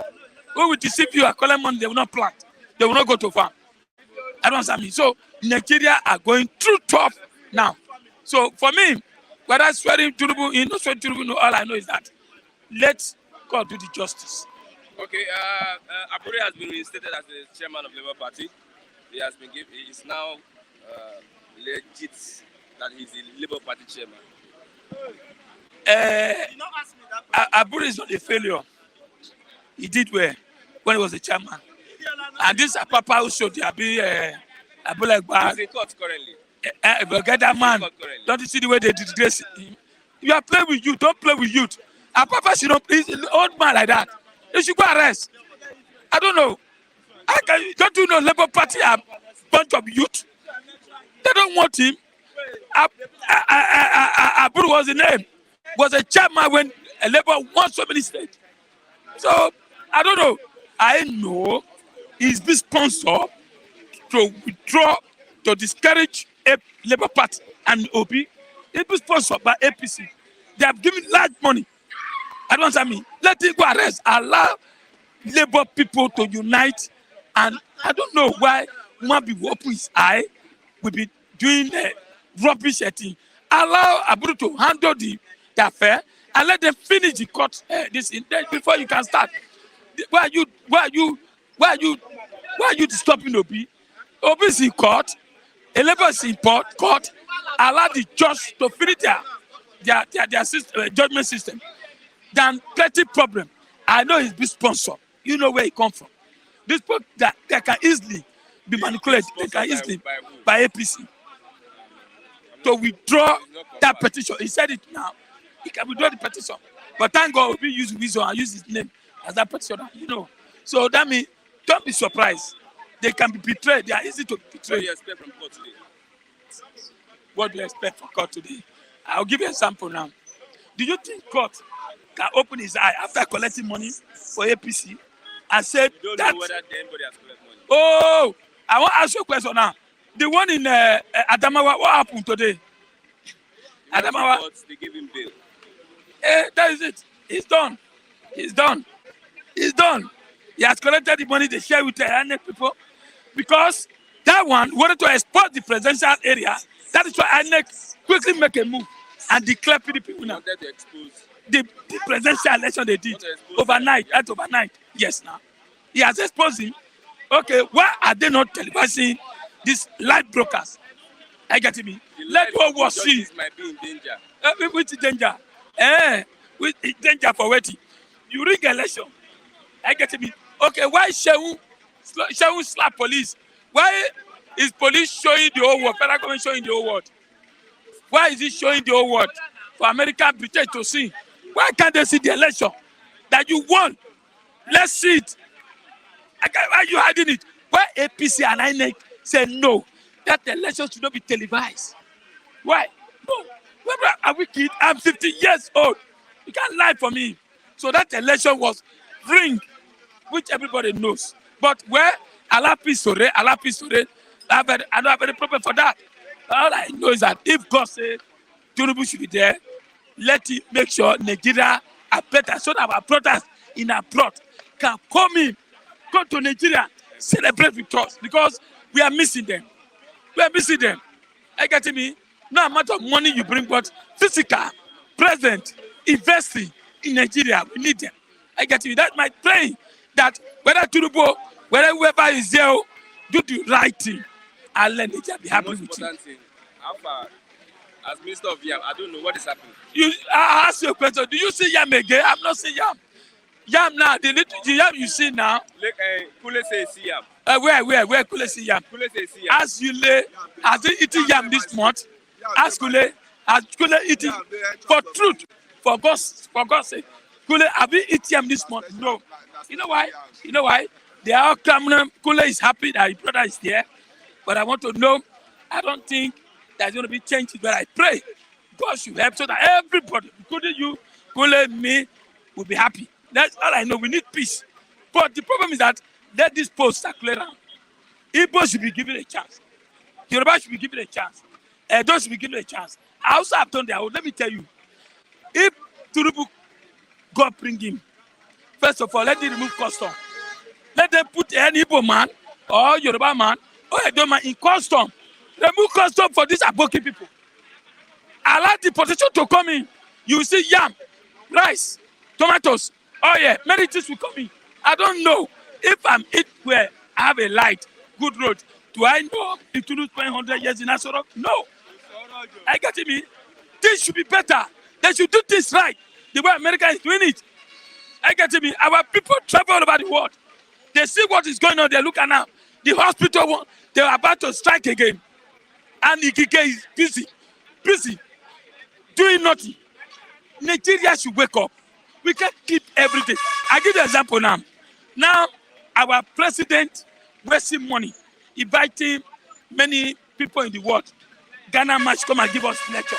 who will deceive you and collect money. They will not plant. They will not go to farm. I don't understand me. So Nigeria are going through tough now. So for me, whether swearing Tinubu in, not swearing Tinubu, no, all I know is that let God do the justice. Okay, Abure has been reinstated as the chairman of Labour Party. He has been given. He is now legit that he's the Labour Party chairman. Abure is not a failure. He did well when he was the chairman. And this Papa who showed you, Abule He's in court currently. Get that man. Don't you see the way they disgrace him? You are playing with youth. Don't play with youth. And Papa should not. He's an old man like that. They should go arrest. I don't know. Don't you know Labour Party are a bunch of youth? They don't want him. Abure was the name. Was a chairman when Labour won so many states. So I don't know. I know he's been sponsored to withdraw, to discourage Labour Party and OP. He's been sponsored by APC. They have given large money. I don't understand me. Let him go arrest. Allow Labour people to unite. And I don't know why one be open his eye. Will be doing rubbish thing. Allow Abure to handle the affair and let them finish the court this before you can start. Why are you disturbing Obi? Obi is in court. Labour is in court. Allow the judge to finish their system, judgment system. Then plenty problem. I know he's been sponsored. You know where he come from. This that they can easily be manipulated. They can easily by APC to withdraw that petition. He said it now. He can withdraw the petition. But thank God Obi use wisdom and use his name as that petitioner. You know. So that means don't be surprised. They can be betrayed. They are easy to betray. What do you expect from court today? What do you expect from court today? I'll give you an example now. Do you think court can open his eye after collecting money for APC and said you don't that? know whether anybody has collected money. Oh, I want to ask you a question now. The one in Adamawa, what happened today? Adamawa. They gave him bail. That is it. It's done. It's done. It's done. He has collected the money they share with the INEC people because that one wanted to export the presidential area. That is why INEC quickly make a move and declare PDP winner. Wanted to expose The presidential election they did overnight. That's overnight. Yes, now he has exposed him. Okay, why are they not televising these light brokers? I get me. Let what was see. Might be in danger. Which danger? Which danger for waiting? You rig election. I get me. Okay, why Shehu slap police? Why is police showing the whole world? Federal government showing the whole world. Why is it showing the whole world for American British to see? Why can't they see the election that you won? Let's see it. Why are you hiding it? Why APC and INEC say no? That election should not be televised. Why? No. Are we kids? I'm 50 years old. You can't lie for me. So that election was rigged, which everybody knows. But where I don't have any problem for that. All I know is that if God says Tinubu should be there, let him make sure Nigeria are better so that our brothers in abroad can come to Nigeria, celebrate with us because we are missing them. We are missing them. I get me? No amount of money you bring, but physical, present, investing in Nigeria, we need them. I get me? That's my praying that whether Tinubu, whether whoever is there, do the right thing and let Nigeria be happy with you. How far, as Minister of Yam, I don't know what is happening. I ask you a question. Do you see Yam again? I'm not seeing Yam. Yam now, the Yam you see now. Kule say see Yam. Where Kule see Yam? Kule say see Yam. Ask Yule, has he eaten Yam this month? Ask Kule, has Kule eaten? For truth, for God's sake. Kule, have you eaten Yam this month? No. You know why? They are clamoring. Kule is happy that his brother is there. But I want to know, I don't think there's going to be changes, but I pray God should help so that everybody, including you, Kule, me, we'll be happy. That's all I know. We need peace. But the problem is that let this post circulate around. Igbo should be given a chance. Yoruba should be given a chance. Edo should be given a chance. I also have done their own. Let me tell you, if Tinubu God bring him, first of all, let them remove custom. Let them put any Igbo man or Yoruba man or Edo man in custom. Remove custom for these Aboki people. Allow the petition to come in. You will see yam, rice, tomatoes, oil, many things will come in. I don't know if I'm where I have a light, good road. Do I know if to lose 100 years in Asoro? No. I get me. Things should be better. They should do things right. The way America is doing it. I get me. Our people travel all over the world. They see what is going on. They look at now. The hospital, they are about to strike again. And Ikike is busy, doing nothing. Nigeria should wake up. We can't keep everything. I give you an example now. Now, our president wasting money, inviting many people in the world. Ghana must come and give us lecture.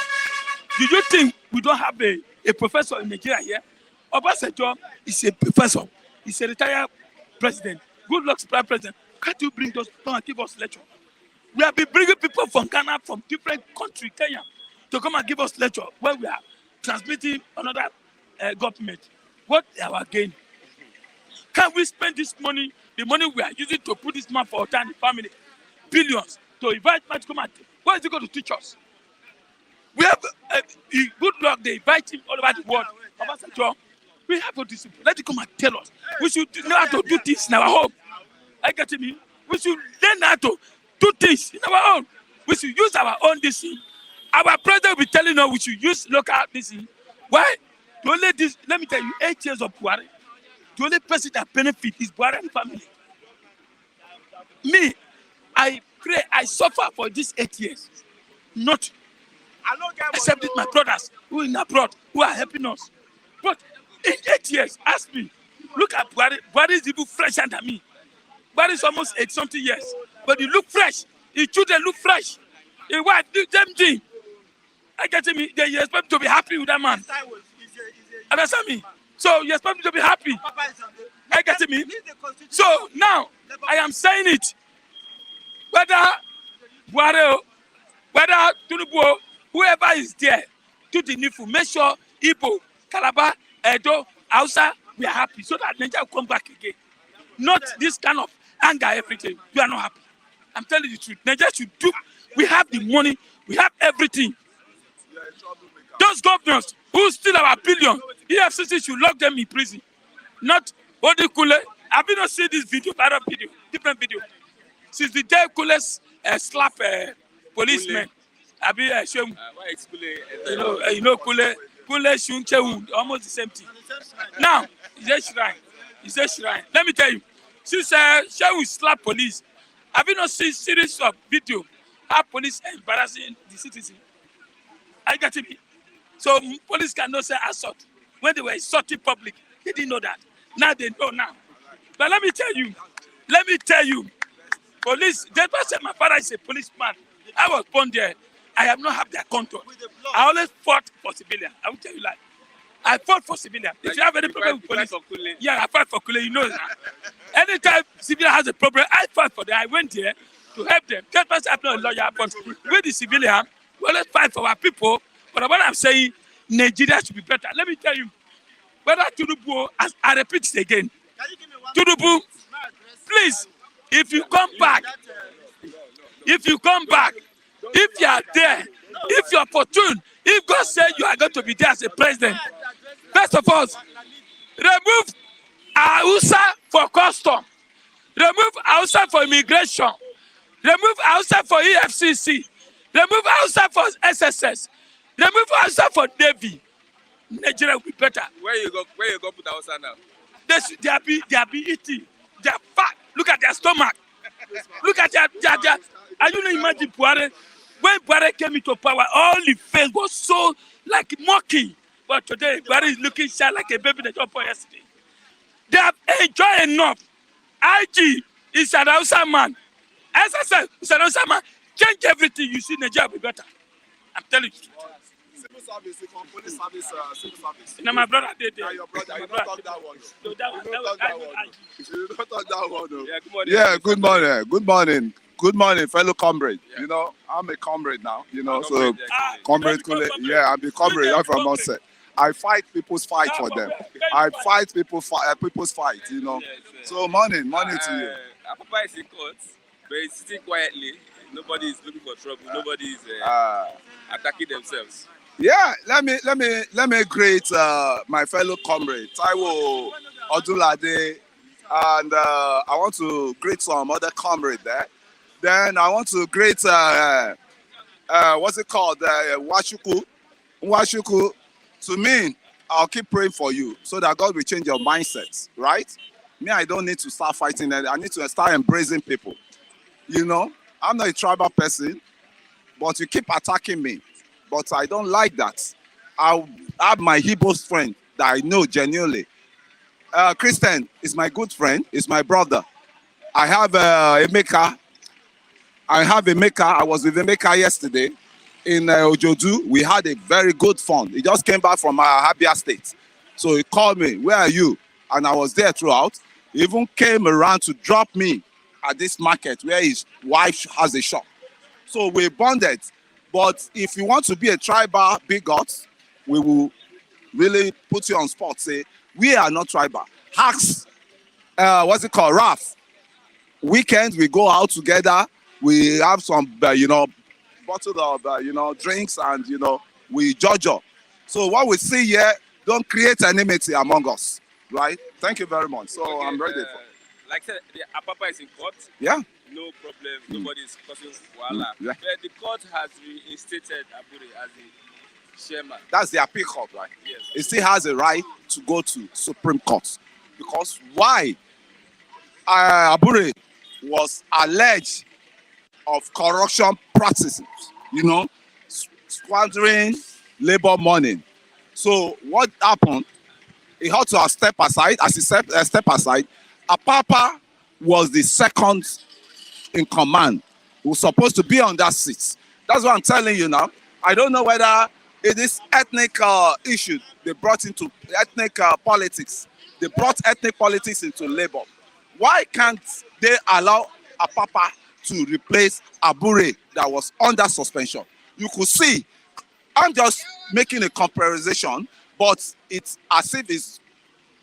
Do you think we don't have a professor in Nigeria here? Obasanjo is a professor. He's a retired president. Good luck, president. Can't you bring those people and give us lecture? We have been bringing people from Ghana, from different countries, Kenya, to come and give us lecture when we are transmitting another government. What is our gain? Can we spend this money, the money we are using to put this man for our family, billions, to invite man to come and what is he going to teach us? We have good luck, they invite him all over the world. We have a discipline. Let him come and tell us. We should know how to do things in our home. I get me. We should learn how to do things in our own. We should use our own DC. Our president will be telling us we should use local DC. Why? The only this, let me tell you, 8 years of Buhari, the only person that benefit is Buhari and family. Me, I pray, I suffer for these 8 years. Not except my brothers who are in abroad, who are helping us. But in 8 years, ask me, look at Buhari. Buhari is even fresher than me. Buhari is almost 80-something years. But he look fresh. His children look fresh. His wife do them thing. I get me. They expect me to be happy with that man. Understand me? So you expect me to be happy. I get me. So now I am saying it. Whether Buhari, whether Tinubu, whoever is there, do the needful. Make sure Igbo, Calabar, Edo, Hausa, we are happy so that Nigeria will come back again. Not this kind of anger, everything. We are not happy. I'm telling you the truth. Nigeria should do. We have the money. We have everything. Those governors who steal our billion, EFCC should lock them in prison. Not Odi Kule. Have you not seen this video, viral video, different video? Since the day Kule slap policemen. Abi Shem. Why is Kule? You know Kule Shunche almost the same thing. Now, it's a shrine. Let me tell you. Since Shehu slap police, have you not seen series of video how police embarrassing the citizen? I got to be. So police cannot say assault. When they were assaulting public, they didn't know that. Now they know now. But let me tell you, police, that person, my father is a policeman. I was born there. I have not had their control. I always fought for civilian. I will tell you like. I fought for civilian. If you have any problem with police, yeah, I fight for Kule, you know that. Anytime civilian has a problem, I fight for them. I went there to help them. That person, I'm not a lawyer, but with the civilian, we always fight for our people. But what I'm saying, Nigeria should be better. Let me tell you, whether Tinubu, as I repeat it again, Tinubu, please, if you come back, if you are there, if you're opportune, if God said you are going to be there as a president, first of all, remove Hausa for custom, remove Hausa for immigration, remove Hausa for EFCC, remove Hausa for SSS, remove Hausa for Navy. Nigeria will be better. Where you go put Hausa now? They are eating. They are fat. Look at their stomach. Look at their. And you know, imagine Buhari. When Buhari came into power, all the face was so like mocking. But today, Buhari is looking shy like a baby that got born yesterday. They have enjoyed enough. IG is an Hausa man. SSS is an Hausa man. Change everything. You see, Nigeria will be better. I'm telling you. Civil service, police service, civil service. Now my brother did Now there. your brother, My you brother don't talk did that one. So that You was don't talk that one. You don't talk that one. Yeah, good morning. Yeah, good morning. Good morning. Good morning, fellow comrade. Yeah. You know, I'm a comrade now. You know, so Comrade, yeah, comrade, yeah, I'm a comrade. I'm from comrade. Onset. I fight people's fight for them. I fight people's fight. You know. Yes, So morning to you. Papa is in court, but he's sitting quietly. Nobody is looking for trouble. Nobody is attacking themselves. Yeah, let me greet my fellow comrade Taiwo Odulade, and I want to greet some other comrade there. Then I want to greet what's it called, Washuku. Washuku. To me, I'll keep praying for you so that God will change your mindset, right? Me, I don't need to start fighting. I need to start embracing people. You know, I'm not a tribal person, but you keep attacking me. But I don't like that. I have my Hebrew friend that I know genuinely. Christian is my good friend. Is my brother. I have Emeka. I was with Emeka yesterday in Ojodu. We had a very good fun. He just came back from Abia State. So he called me, where are you? And I was there throughout. He even came around to drop me at this market where his wife has a shop. So we bonded. But if you want to be a tribal bigot, we will really put you on spot. Say, we are not tribal. Hacks, what's it called? Raf. Weekends, we go out together. We have some, bottle of, drinks, and, we jojo. So what we see here, don't create enmity among us, right? Thank you very much. So Okay, I'm ready. Like I said, the Apapa is in court. Yeah. No problem. Nobody is causing wahala. Yeah. But the court has reinstated Abure as the chairman. That's the appeal court, right? Yes. It still has a right to go to Supreme Court. Because why? Abure was alleged of corruption practices, squandering labor money. So what happened? He had to step aside. As he step aside, Apapa was the second in command who was supposed to be on that seat. That's what I'm telling you now. I don't know whether it is ethnic issue they brought into ethnic politics. They brought ethnic politics into labor. Why can't they allow Apapa to replace Abure that was under suspension? You could see, I'm just making a comparison, but it's as if it's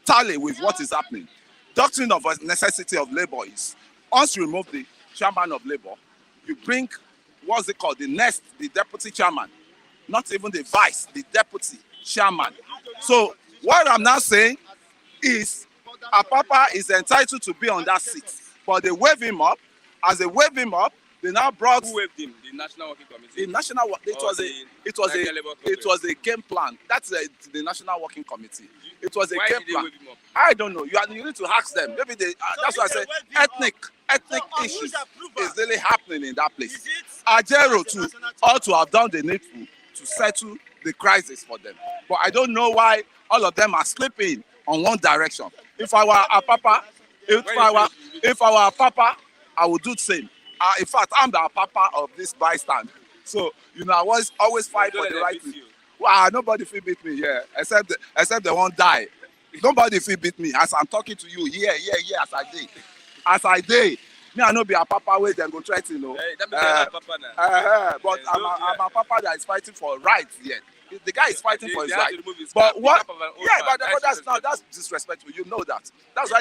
tally with what is happening. Doctrine of necessity of labor is, once you remove the chairman of labor, you bring, what's it called, the deputy chairman, not even the vice, the deputy chairman. So what I'm now saying is Apapa is entitled to be on that seat, but they wave him up. As they wave him up, they now brought. Who waived him? The National Working Committee. The National. It was a game plan. That's the National Working Committee. It was a Why game did they plan. wave him up? I don't know. You need to ask them. Maybe they. That's why I say ethnic issues is really happening in that place. Ajero too ought to have done the needful to settle the crisis for them. But I don't know why all of them are sleeping on one direction. If I were Apapa, I would do the same. In fact, I'm the Papa of this bystand. So, I always fight for the right thing. Wow, nobody feel beat me here, except they won't die. Nobody feel beat me as I'm talking to you here, as I did. Me, I know be a Papa way then go try to, That means you're not Papa now. but Yes, I'm a Papa that is fighting for rights here. The guy is fighting for his They have right. to remove his But cap, what? the cap of an old Yeah, man. but that's disrespectful. You know that. That's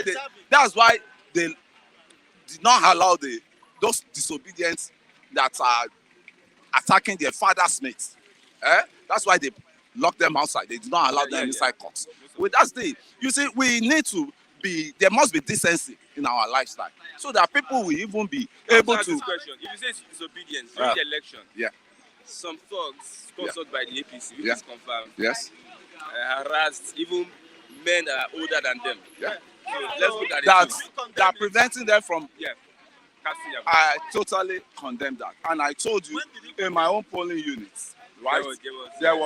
why they did not allow those disobedience that are attacking their father's mates. That's why they locked them outside. They did not allow them inside courts. Well, that's you see, we need to there must be decency in our lifestyle so that people will even be able to. This question. If you say it's disobedience during the election, Yeah. some thugs sponsored by the APC, which Yeah. is confirmed, Yes. harassed even men that are older than them. Yeah. So let's look at it. That preventing them from. Casting their vote. I totally condemn that, and I told you in my own polling units, right? It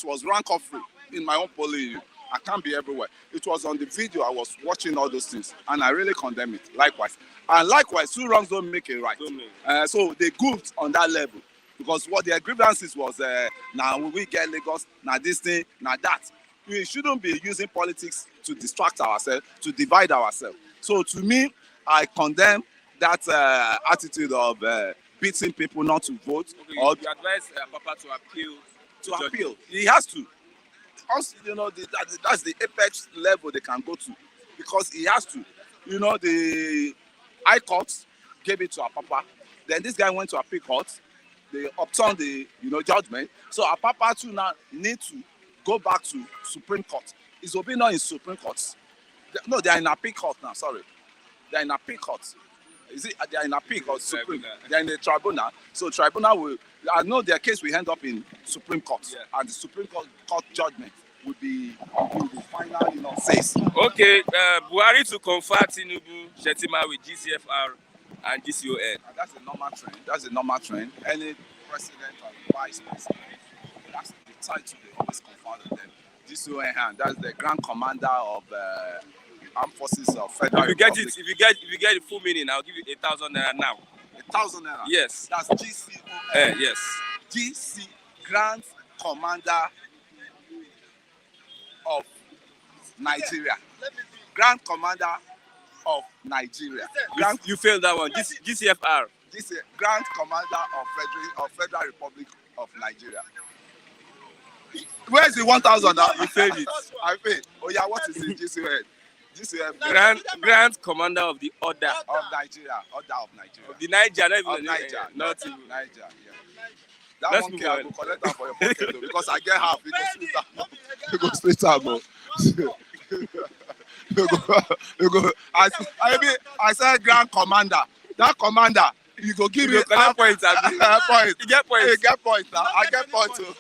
was rank off free in my own polling unit. I can't be everywhere. It was on the video. I was watching all those things, and I really condemn it. Likewise, and likewise, two wrongs don't make a right. So they goofed on that level. because what their grievances was now we get Lagos, now this thing, now that. We shouldn't be using politics to distract ourselves, to divide ourselves. So to me, I condemn that attitude of beating people not to vote. Okay, Or you advise Papa to appeal. to appeal. He has to. Also, that's the apex level they can go to, because he has to. The High Court gave it to Papa. Then this guy went to appeal court. They upturned the judgment. So Papa too now need to go back to Supreme Court. Is Obi not in Supreme Court? No, they are in appeal court now. Sorry, they are in appeal court. Is it? They are in appeal court. Supreme. They are in the tribunal. So tribunal will. I know their case will end up in Supreme Court, and the Supreme Court judgment will be final, says. Okay, Buhari to confer Tinubu, Shetima with GCFR and GCON. That's a normal trend. That's a normal trend. Any president or vice president, that's the title they always confer them. GCON, that's the Grand Commander of Armed Forces of Federal Republic. If you get the full meaning, I'll give you 1,000 naira now. 1,000 naira. Yes. That's GCON. Yes. GC Grand Commander of Nigeria. Grand Commander of Nigeria. You failed that one. GCFR. This is Grand Commander of Federal Republic of Nigeria. Where's the 1,000 now? You failed it. I failed. Oh yeah, what is it? GCFR. Grand Commander of the Order of Nigeria. Order of Nigeria. The Niger, not even of Niger. Not even. Niger, yeah. That Let's one move I on. will collect that for your pocket though, because I get half. You go split out, bro. I said Grand Commander. That commander, you go give me half points. Point. You get points. You get points now. I get points too.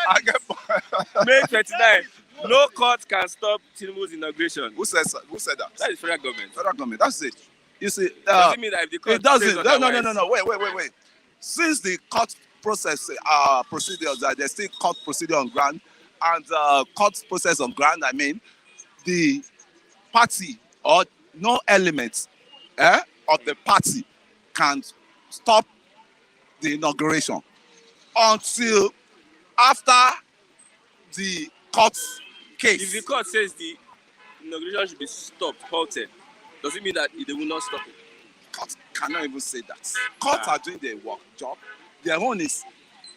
I get points. May 29. No court can stop Tinubu's inauguration. Who said that? That is federal government. Federal government. That's it. You see, Does it mean that if the court it doesn't. says No. otherwise- Wait. Since the court process procedures, there's still court procedure on ground, and court process on ground. I mean, the party or no element of the party can stop the inauguration until after the court case. If the court says the inauguration should be stopped, halted, does it mean that they will not stop it? Court cannot even say that. Courts are doing their work job. Their own is,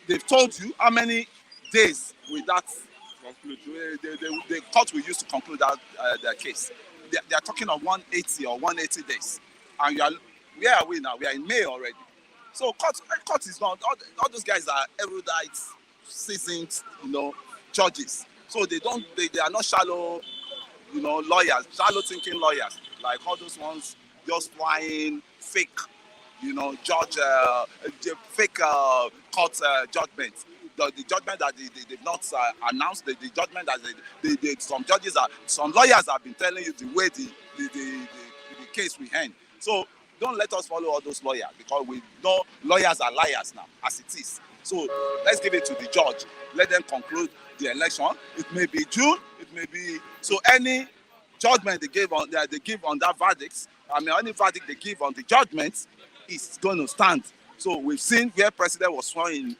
they've told you how many days will that conclude. The court will use to conclude that their case. They are talking of 180 or 180 days. And where are we now? We are in May already. So court is not, all those guys are erudite, seasoned, judges. So they are not shallow, lawyers, shallow thinking lawyers, like all those ones just flying fake, judge, fake court judgment. The judgment that they've not announced, the judgment that some lawyers have been telling you the way the case will end. So don't let us follow all those lawyers, because we know lawyers are liars now, as it is. So let's give it to the judge. Let them conclude the election. It may be June. It may be so. Any judgment they give on that verdict, any verdict they give on the judgment is going to stand. So we've seen where President was sworn in,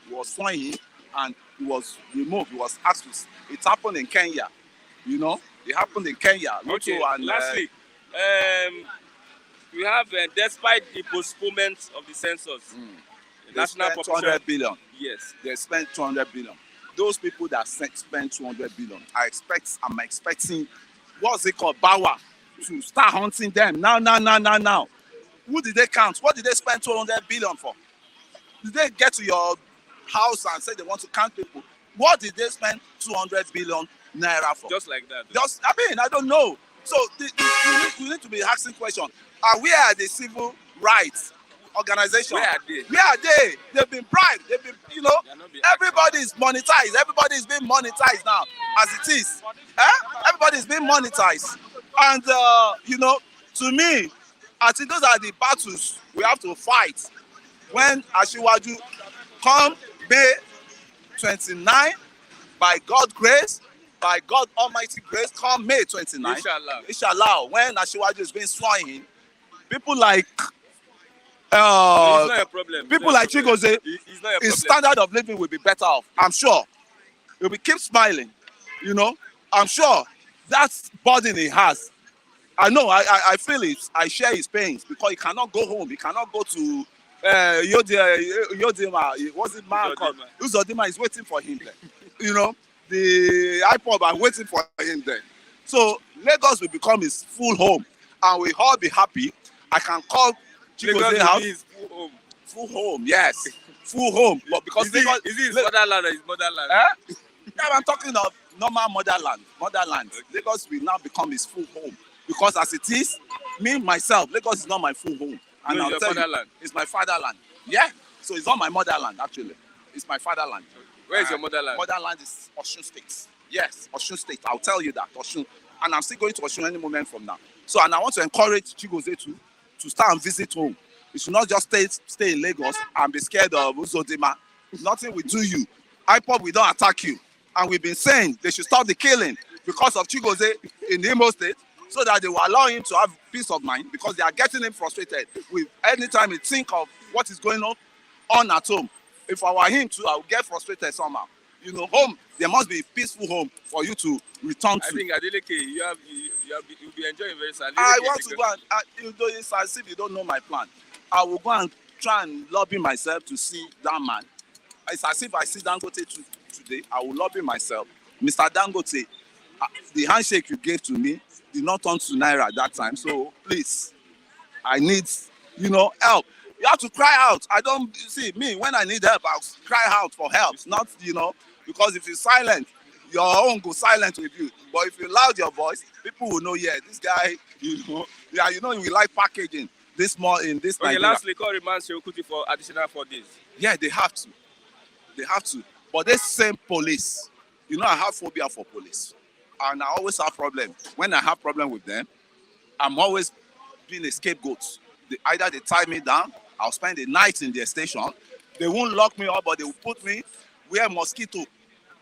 and he was removed. He was asked to. It happened in Kenya. It happened in Kenya. Okay. And, lastly, we have, despite the postponement of the census, the national spent population. 200 billion. Yes. They spent 200 billion. Those people that spent 200 billion, I'm expecting, what's it called, Bawa, to start hunting them now. Who did they count? What did they spend 200 billion for? Did they get to your house and say they want to count people? What did they spend 200 billion naira for? Just like that. I don't know. So you need to be asking questions. Where are the civil rights organizations? Where are they? Where are they? They've been bribed. They've been, everybody is monetized. Everybody is being monetized now, as it is. Everybody is being monetized. And, to me, I think those are the battles we have to fight. When Asiwaju come May 29, by God's grace, by God Almighty grace, come May 29. Inshallah. When Asiwaju is being sworn in, people like not a problem. people like Chigozie, It's not a his problem. standard of living will be better off. I'm sure. He will keep smiling. You know, I'm sure that's burden he has. I know, I feel it. I share his pains because he cannot go home. He cannot go to Yodima. What's it man called? Uzodima is waiting for him there. You know, the iPod are waiting for him there. So Lagos will become his full home, and we all be happy. I can call Chigozie house Full home. full home. Yes, full home. But because Is it his fatherland or his motherland? Yeah, I'm talking of normal motherland. Okay. Lagos will now become his full home because as it is, me myself, Lagos is not my full home. And No, I'll your tell fatherland. you, it's my fatherland. Yeah, so it's not my motherland actually. It's my fatherland. Where is your motherland? Motherland is Osun State. Yes, Osun State. I'll tell you that Osun, and I'm still going to Osun any moment from now. So, and I want to encourage Chigozie to start and visit home. You should not just stay in Lagos and be scared of Uzodima. Nothing will do you. IPOB will don't attack you. And we've been saying they should stop the killing because of Chigozie in Imo State, so that they will allow him to have peace of mind because they are getting him frustrated with anytime he think of what is going on at home. If I were him too, I would get frustrated somehow. You know, home, there must be a peaceful home for you to return to. I think Adeleke, you'll be enjoying very sadly. I want to go and, it's as if you don't know my plan. I will go and try and lobby myself to see that man. It's as if I see Dangote today, I will lobby myself. Mr. Dangote, the handshake you gave to me did not turn to Naira at that time. So please, I need, help. You have to cry out. I don't see me when I need help. I'll cry out for help. Not, because if you're silent, your own go silent with you. But if you loud your voice, people will know. Yeah, this guy. We like packaging this more in this. Okay, Nigeria. lastly, call remand Kuti for additional 4 days. Yeah, they have to. They have to. But this same police, I have phobia for police, and I always have problem. When I have problem with them, I'm always being a scapegoat. Either they tie me down. I'll spend the night in their station. They won't lock me up, but they will put me where mosquito,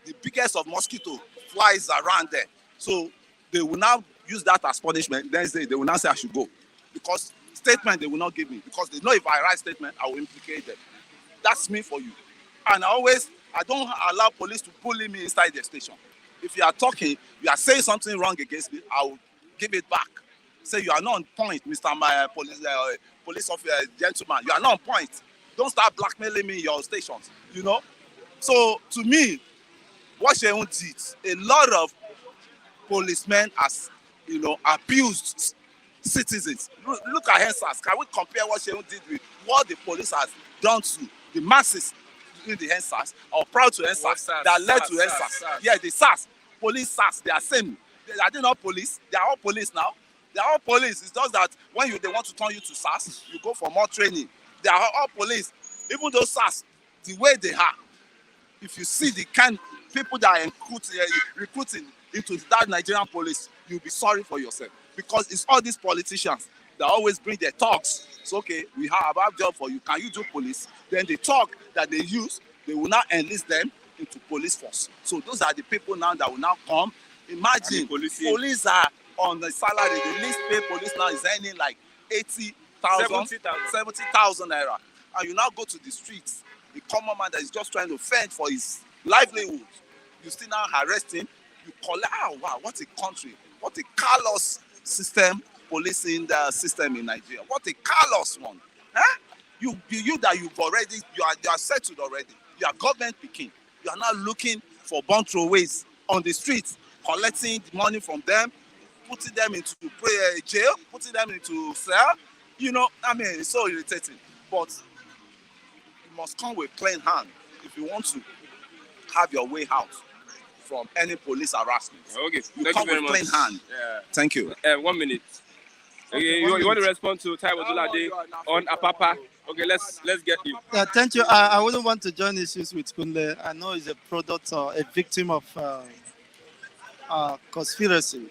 the biggest of mosquito, flies around there. So they will now use that as punishment. Next day, they will now say I should go. Because statement they will not give me. Because they know if I write statement, I will implicate them. That's me for you. And I don't allow police to bully me inside the station. If you are talking, you are saying something wrong against me, I will give it back. Say you are not on point, Mr. Police officer, gentleman. You are not on point. Don't start blackmailing me in your stations. So to me, what Shehu did, a lot of policemen has, abused citizens. Look at NSAS. Can we compare what Shehu did with what the police has done to the masses in the NSAS or proud to NSAS that led to NSAS? Yeah, the SAS, police SAS, they are same. Are they not police? They are all police now. They are all police. It's just that when they want to turn you to SAS, you go for more training. They are all police. Even those SAS, the way they are, if you see the kind of people that are recruiting into that Nigerian police, you'll be sorry for yourself. Because it's all these politicians that always bring their talks. So, okay, we have a job for you. Can you do police? Then the talk that they use, they will now enlist them into police force. So those are the people now that will now come. Imagine, police are on the salary. The least paid police now is earning like 80,000, 70,000 naira. And you now go to the streets, the common man that is just trying to fend for his livelihood. You still now arrest him. You collect, wow, what a country. What a callous system, policing the system in Nigeria. What a callous one. Huh? You that you are settled already. You are government picking. You are now looking for bond throwaways on the streets, collecting the money from them, putting them into jail, putting them into cell. It's so irritating. But you must come with clean hand if you want to have your way out from any police harassment. Okay, you thank come you very with much. clean hand. Yeah. Thank you. 1 minute. Okay, you want to respond to Taiwo Dulade on Apapa? Okay, let's get you. Yeah, thank you. I wouldn't want to join issues with Kunle. I know he's a product or a victim of conspiracy.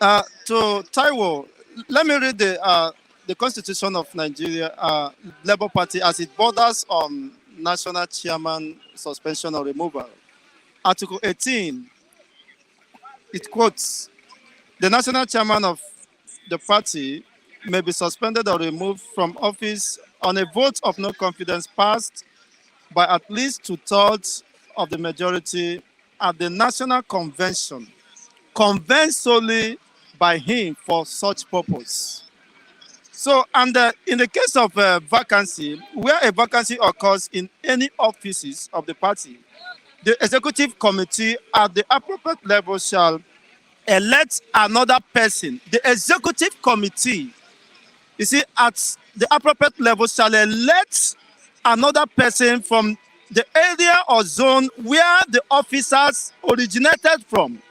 To Taiwo, let me read the Constitution of Nigeria, Labour Party, as it borders on national chairman suspension or removal. Article 18, it quotes, the national chairman of the party may be suspended or removed from office on a vote of no confidence passed by at least 2/3 of the majority at the National Convention, convened solely by him for such purpose. So, and in the case of vacancy, where a vacancy occurs in any offices of the party, the executive committee at the appropriate level shall elect another person. The executive committee, you see, at the appropriate level shall elect another person from the area or zone where the officers originated from,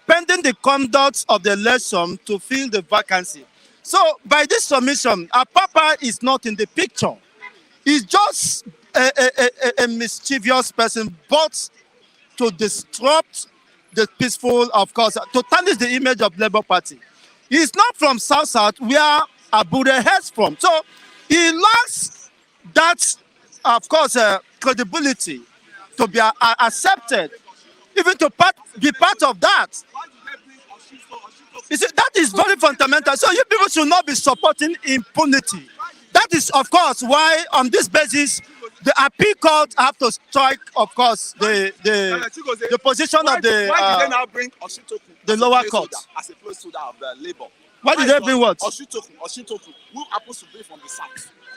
pending the conduct of the election to fill the vacancy. So by this submission, our Papa is not in the picture. He's just a mischievous person, but to disrupt the peaceful, of course, to tarnish the image of Labour Party. He's not from South, where Abuja heads from. So he lacks that, of course, credibility to be accepted, even to be part of that. You see, that is very fundamental. So you people should not be supporting impunity. That is, of course, why on this basis, the appeal court have to strike, of course, the position of the Why did they now bring Oshitoku the lower court as a placeholder of the Labour? Why did they bring what? Oshitoku, who happens to be from the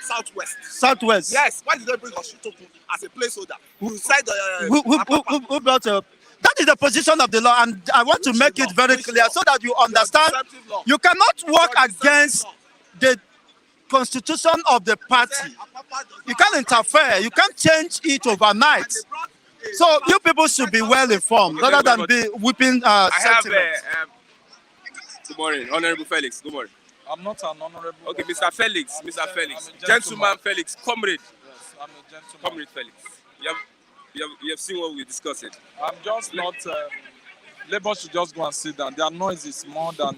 southwest. Southwest. Yes. Why did they bring Oshitoku as a placeholder? Who said Who brought up? That is the position of the law, and I want to make it very clear so that you understand. You cannot work against the constitution of the party. You can't interfere. You can't change it overnight. So you people should be well informed rather than be whipping sentiments. Good morning, Honorable Felix. Good morning. I'm not an honorable. Okay, Mr. Felix. Gentleman Felix. Comrade. Yes, I'm a gentleman. Comrade Felix. You have seen what we discussed. I'm just not. Labour should just go and sit down. Their noise is more than.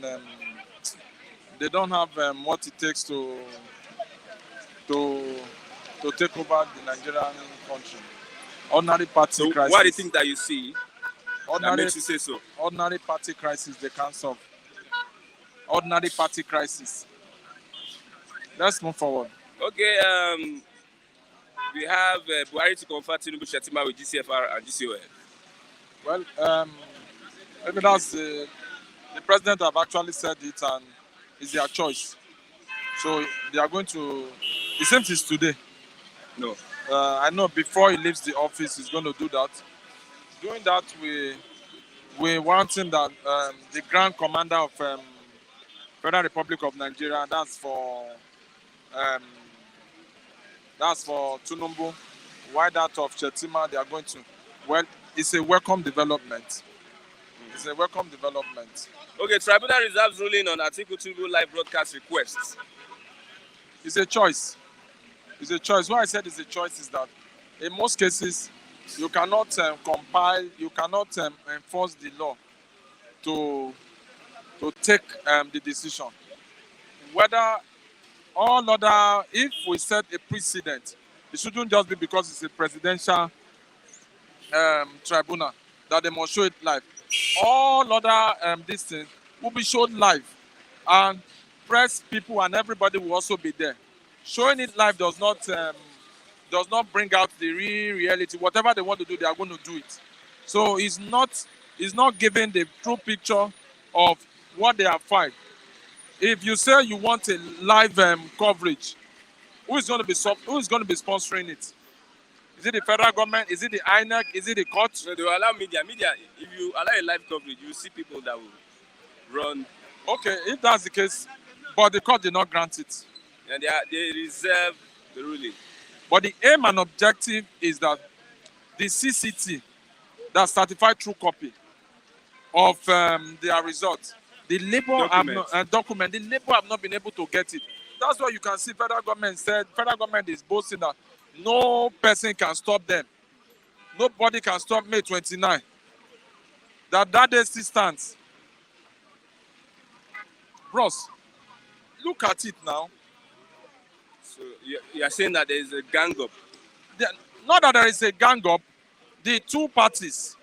They don't have what it takes to take over the Nigerian country. Ordinary party So crisis. what do you think that you see that makes you say so? Ordinary party crisis they can't solve. Ordinary party crisis. Let's move forward. Okay, we have Buhari to confer Tinubu Shetima with GCFR and GCOL. Well, maybe that's the president have actually said it and it's their choice. So they are going to, it seems it's today. No. I know before he leaves the office, he's going to do that. Doing that, we want him that the Grand Commander of Federal Republic of Nigeria, that's for Tinubu. Why that of Shetima, they are going to, well, it's a welcome development. It's a welcome development. Okay, Tribunal reserves ruling on Article 2 live broadcast requests. It's a choice. It's a choice. Why I said it's a choice is that in most cases, you cannot compile, you cannot enforce the law to take the decision. Whether all other, if we set a precedent, it shouldn't just be because it's a presidential tribunal that they must show it live. All other these things will be shown live, and press people and everybody will also be there. Showing it live does not bring out the real reality. Whatever they want to do, they are going to do it. So it's not giving the true picture of what they have filed. If you say you want a live coverage, who is going to be sponsoring it? Is it the federal government? Is it the INEC? Is it the court? No, they will allow media. If you allow a live coverage, you will see people that will run. Okay, if that's the case, but the court did not grant it. And they reserve the ruling. But the aim and objective is that the CCT, that certified true copy of their results, the Labour document, the Labour have not been able to get it. That's why you can see federal government is boasting that no person can stop them. Nobody can stop May 29. That day still stands. Bros, look at it now. So you are saying that there is a gang up? Not that there is a gang up. The two parties,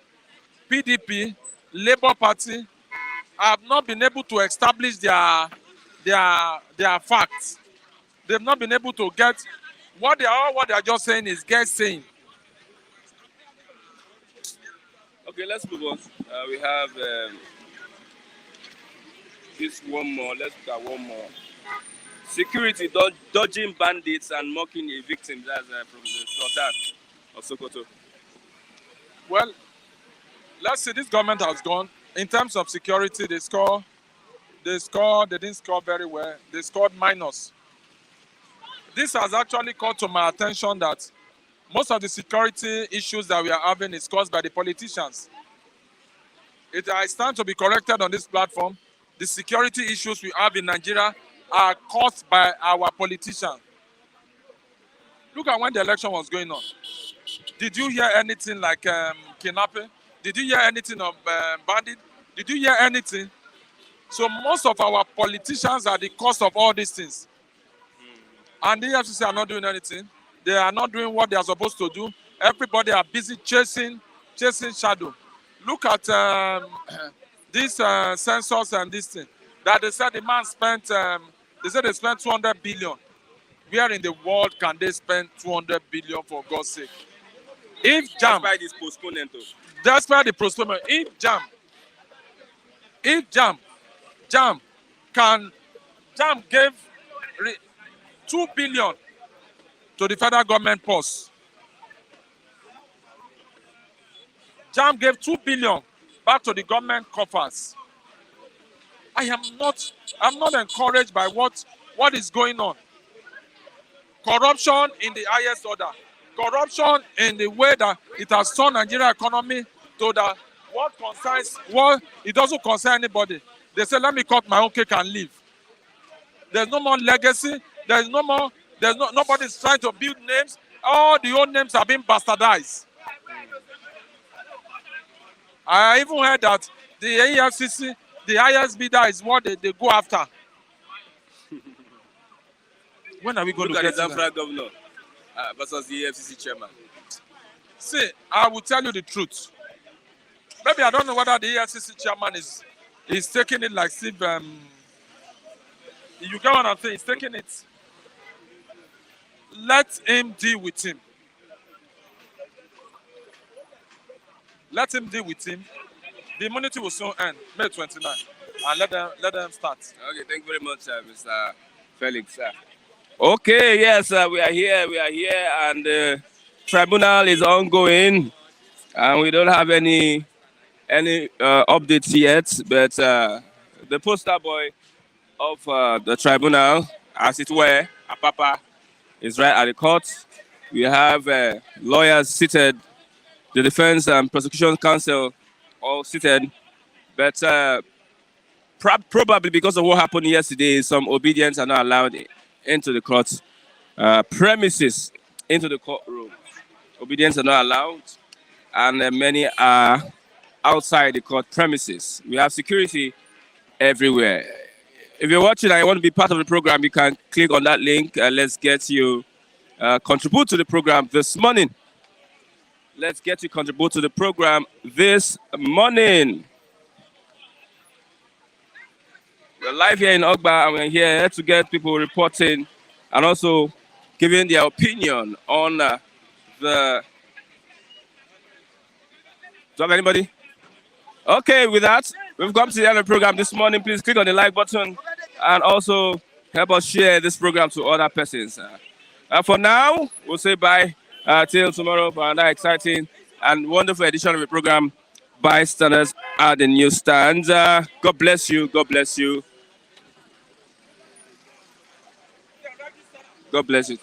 PDP, Labour Party, have not been able to establish their facts. They've not been able to get What they are just saying is guessing. Okay, let's move on. We have this one more. Let's look at one more. Security dodging bandits and mocking a victim. That's from the Sultan of Sokoto. Well, let's see. This government has gone in terms of security. They didn't score very well. They scored minus. This has actually called to my attention that most of the security issues that we are having is caused by the politicians. It is time to be corrected on this platform. The security issues we have in Nigeria are caused by our politicians. Look at when the election was going on. Did you hear anything like kidnapping? Did you hear anything of bandit? Did you hear anything? So most of our politicians are the cause of all these things. And the EFCC are not doing anything. They are not doing what they are supposed to do. Everybody are busy chasing shadow. Look at these sensors and this thing. That they said the man spent, they said they spent 200 billion. Where in the world can they spend 200 billion for God's sake? If JAM, Despite this postponement, despite the postponement, if JAM gave 2 billion to the federal government post. JAM gave 2 billion back to the government coffers. I'm not encouraged by what is going on. Corruption in the highest order. Corruption in the way that it has turned Nigeria economy to the what it doesn't concern anybody. They say, let me cut my own cake and leave. There's no more legacy. Nobody's trying to build names. All the old names are being bastardized. I even heard that the EFCC, the highest bidder is what they go after. When are we going look to at get the to Zamfara governor versus the EFCC chairman? See, I will tell you the truth. Maybe I don't know whether the EFCC chairman is taking it like Steve. You get what I'm saying? He's taking it. Let him deal with him. Let him deal with him. The immunity will soon end, May 29, and let them start. Okay, thank you very much, Mr. Felix. Okay, yes, we are here, and the tribunal is ongoing, and we don't have any updates yet, but the poster boy of the tribunal, as it were, Apapa, is right at the court. We have lawyers seated, the defense and prosecution counsel all seated, but probably because of what happened yesterday, some obedience are not allowed into the court premises, into the courtroom. Obedience are not allowed, and many are outside the court premises. We have security everywhere. If you're watching and you want to be part of the program, you can click on that link. Let's get you contribute to the program this morning. Let's get you contribute to the program this morning. We're live here in Ogba, and we're here to get people reporting and also giving their opinion on the... Do you have anybody? Okay, with that, we've come to the end of the program this morning. Please click on the like button and also help us share this program to other persons. For now, we'll say bye till tomorrow for another exciting and wonderful edition of the program, Bystanders at the Newsstand. God bless you. God bless you. God bless you.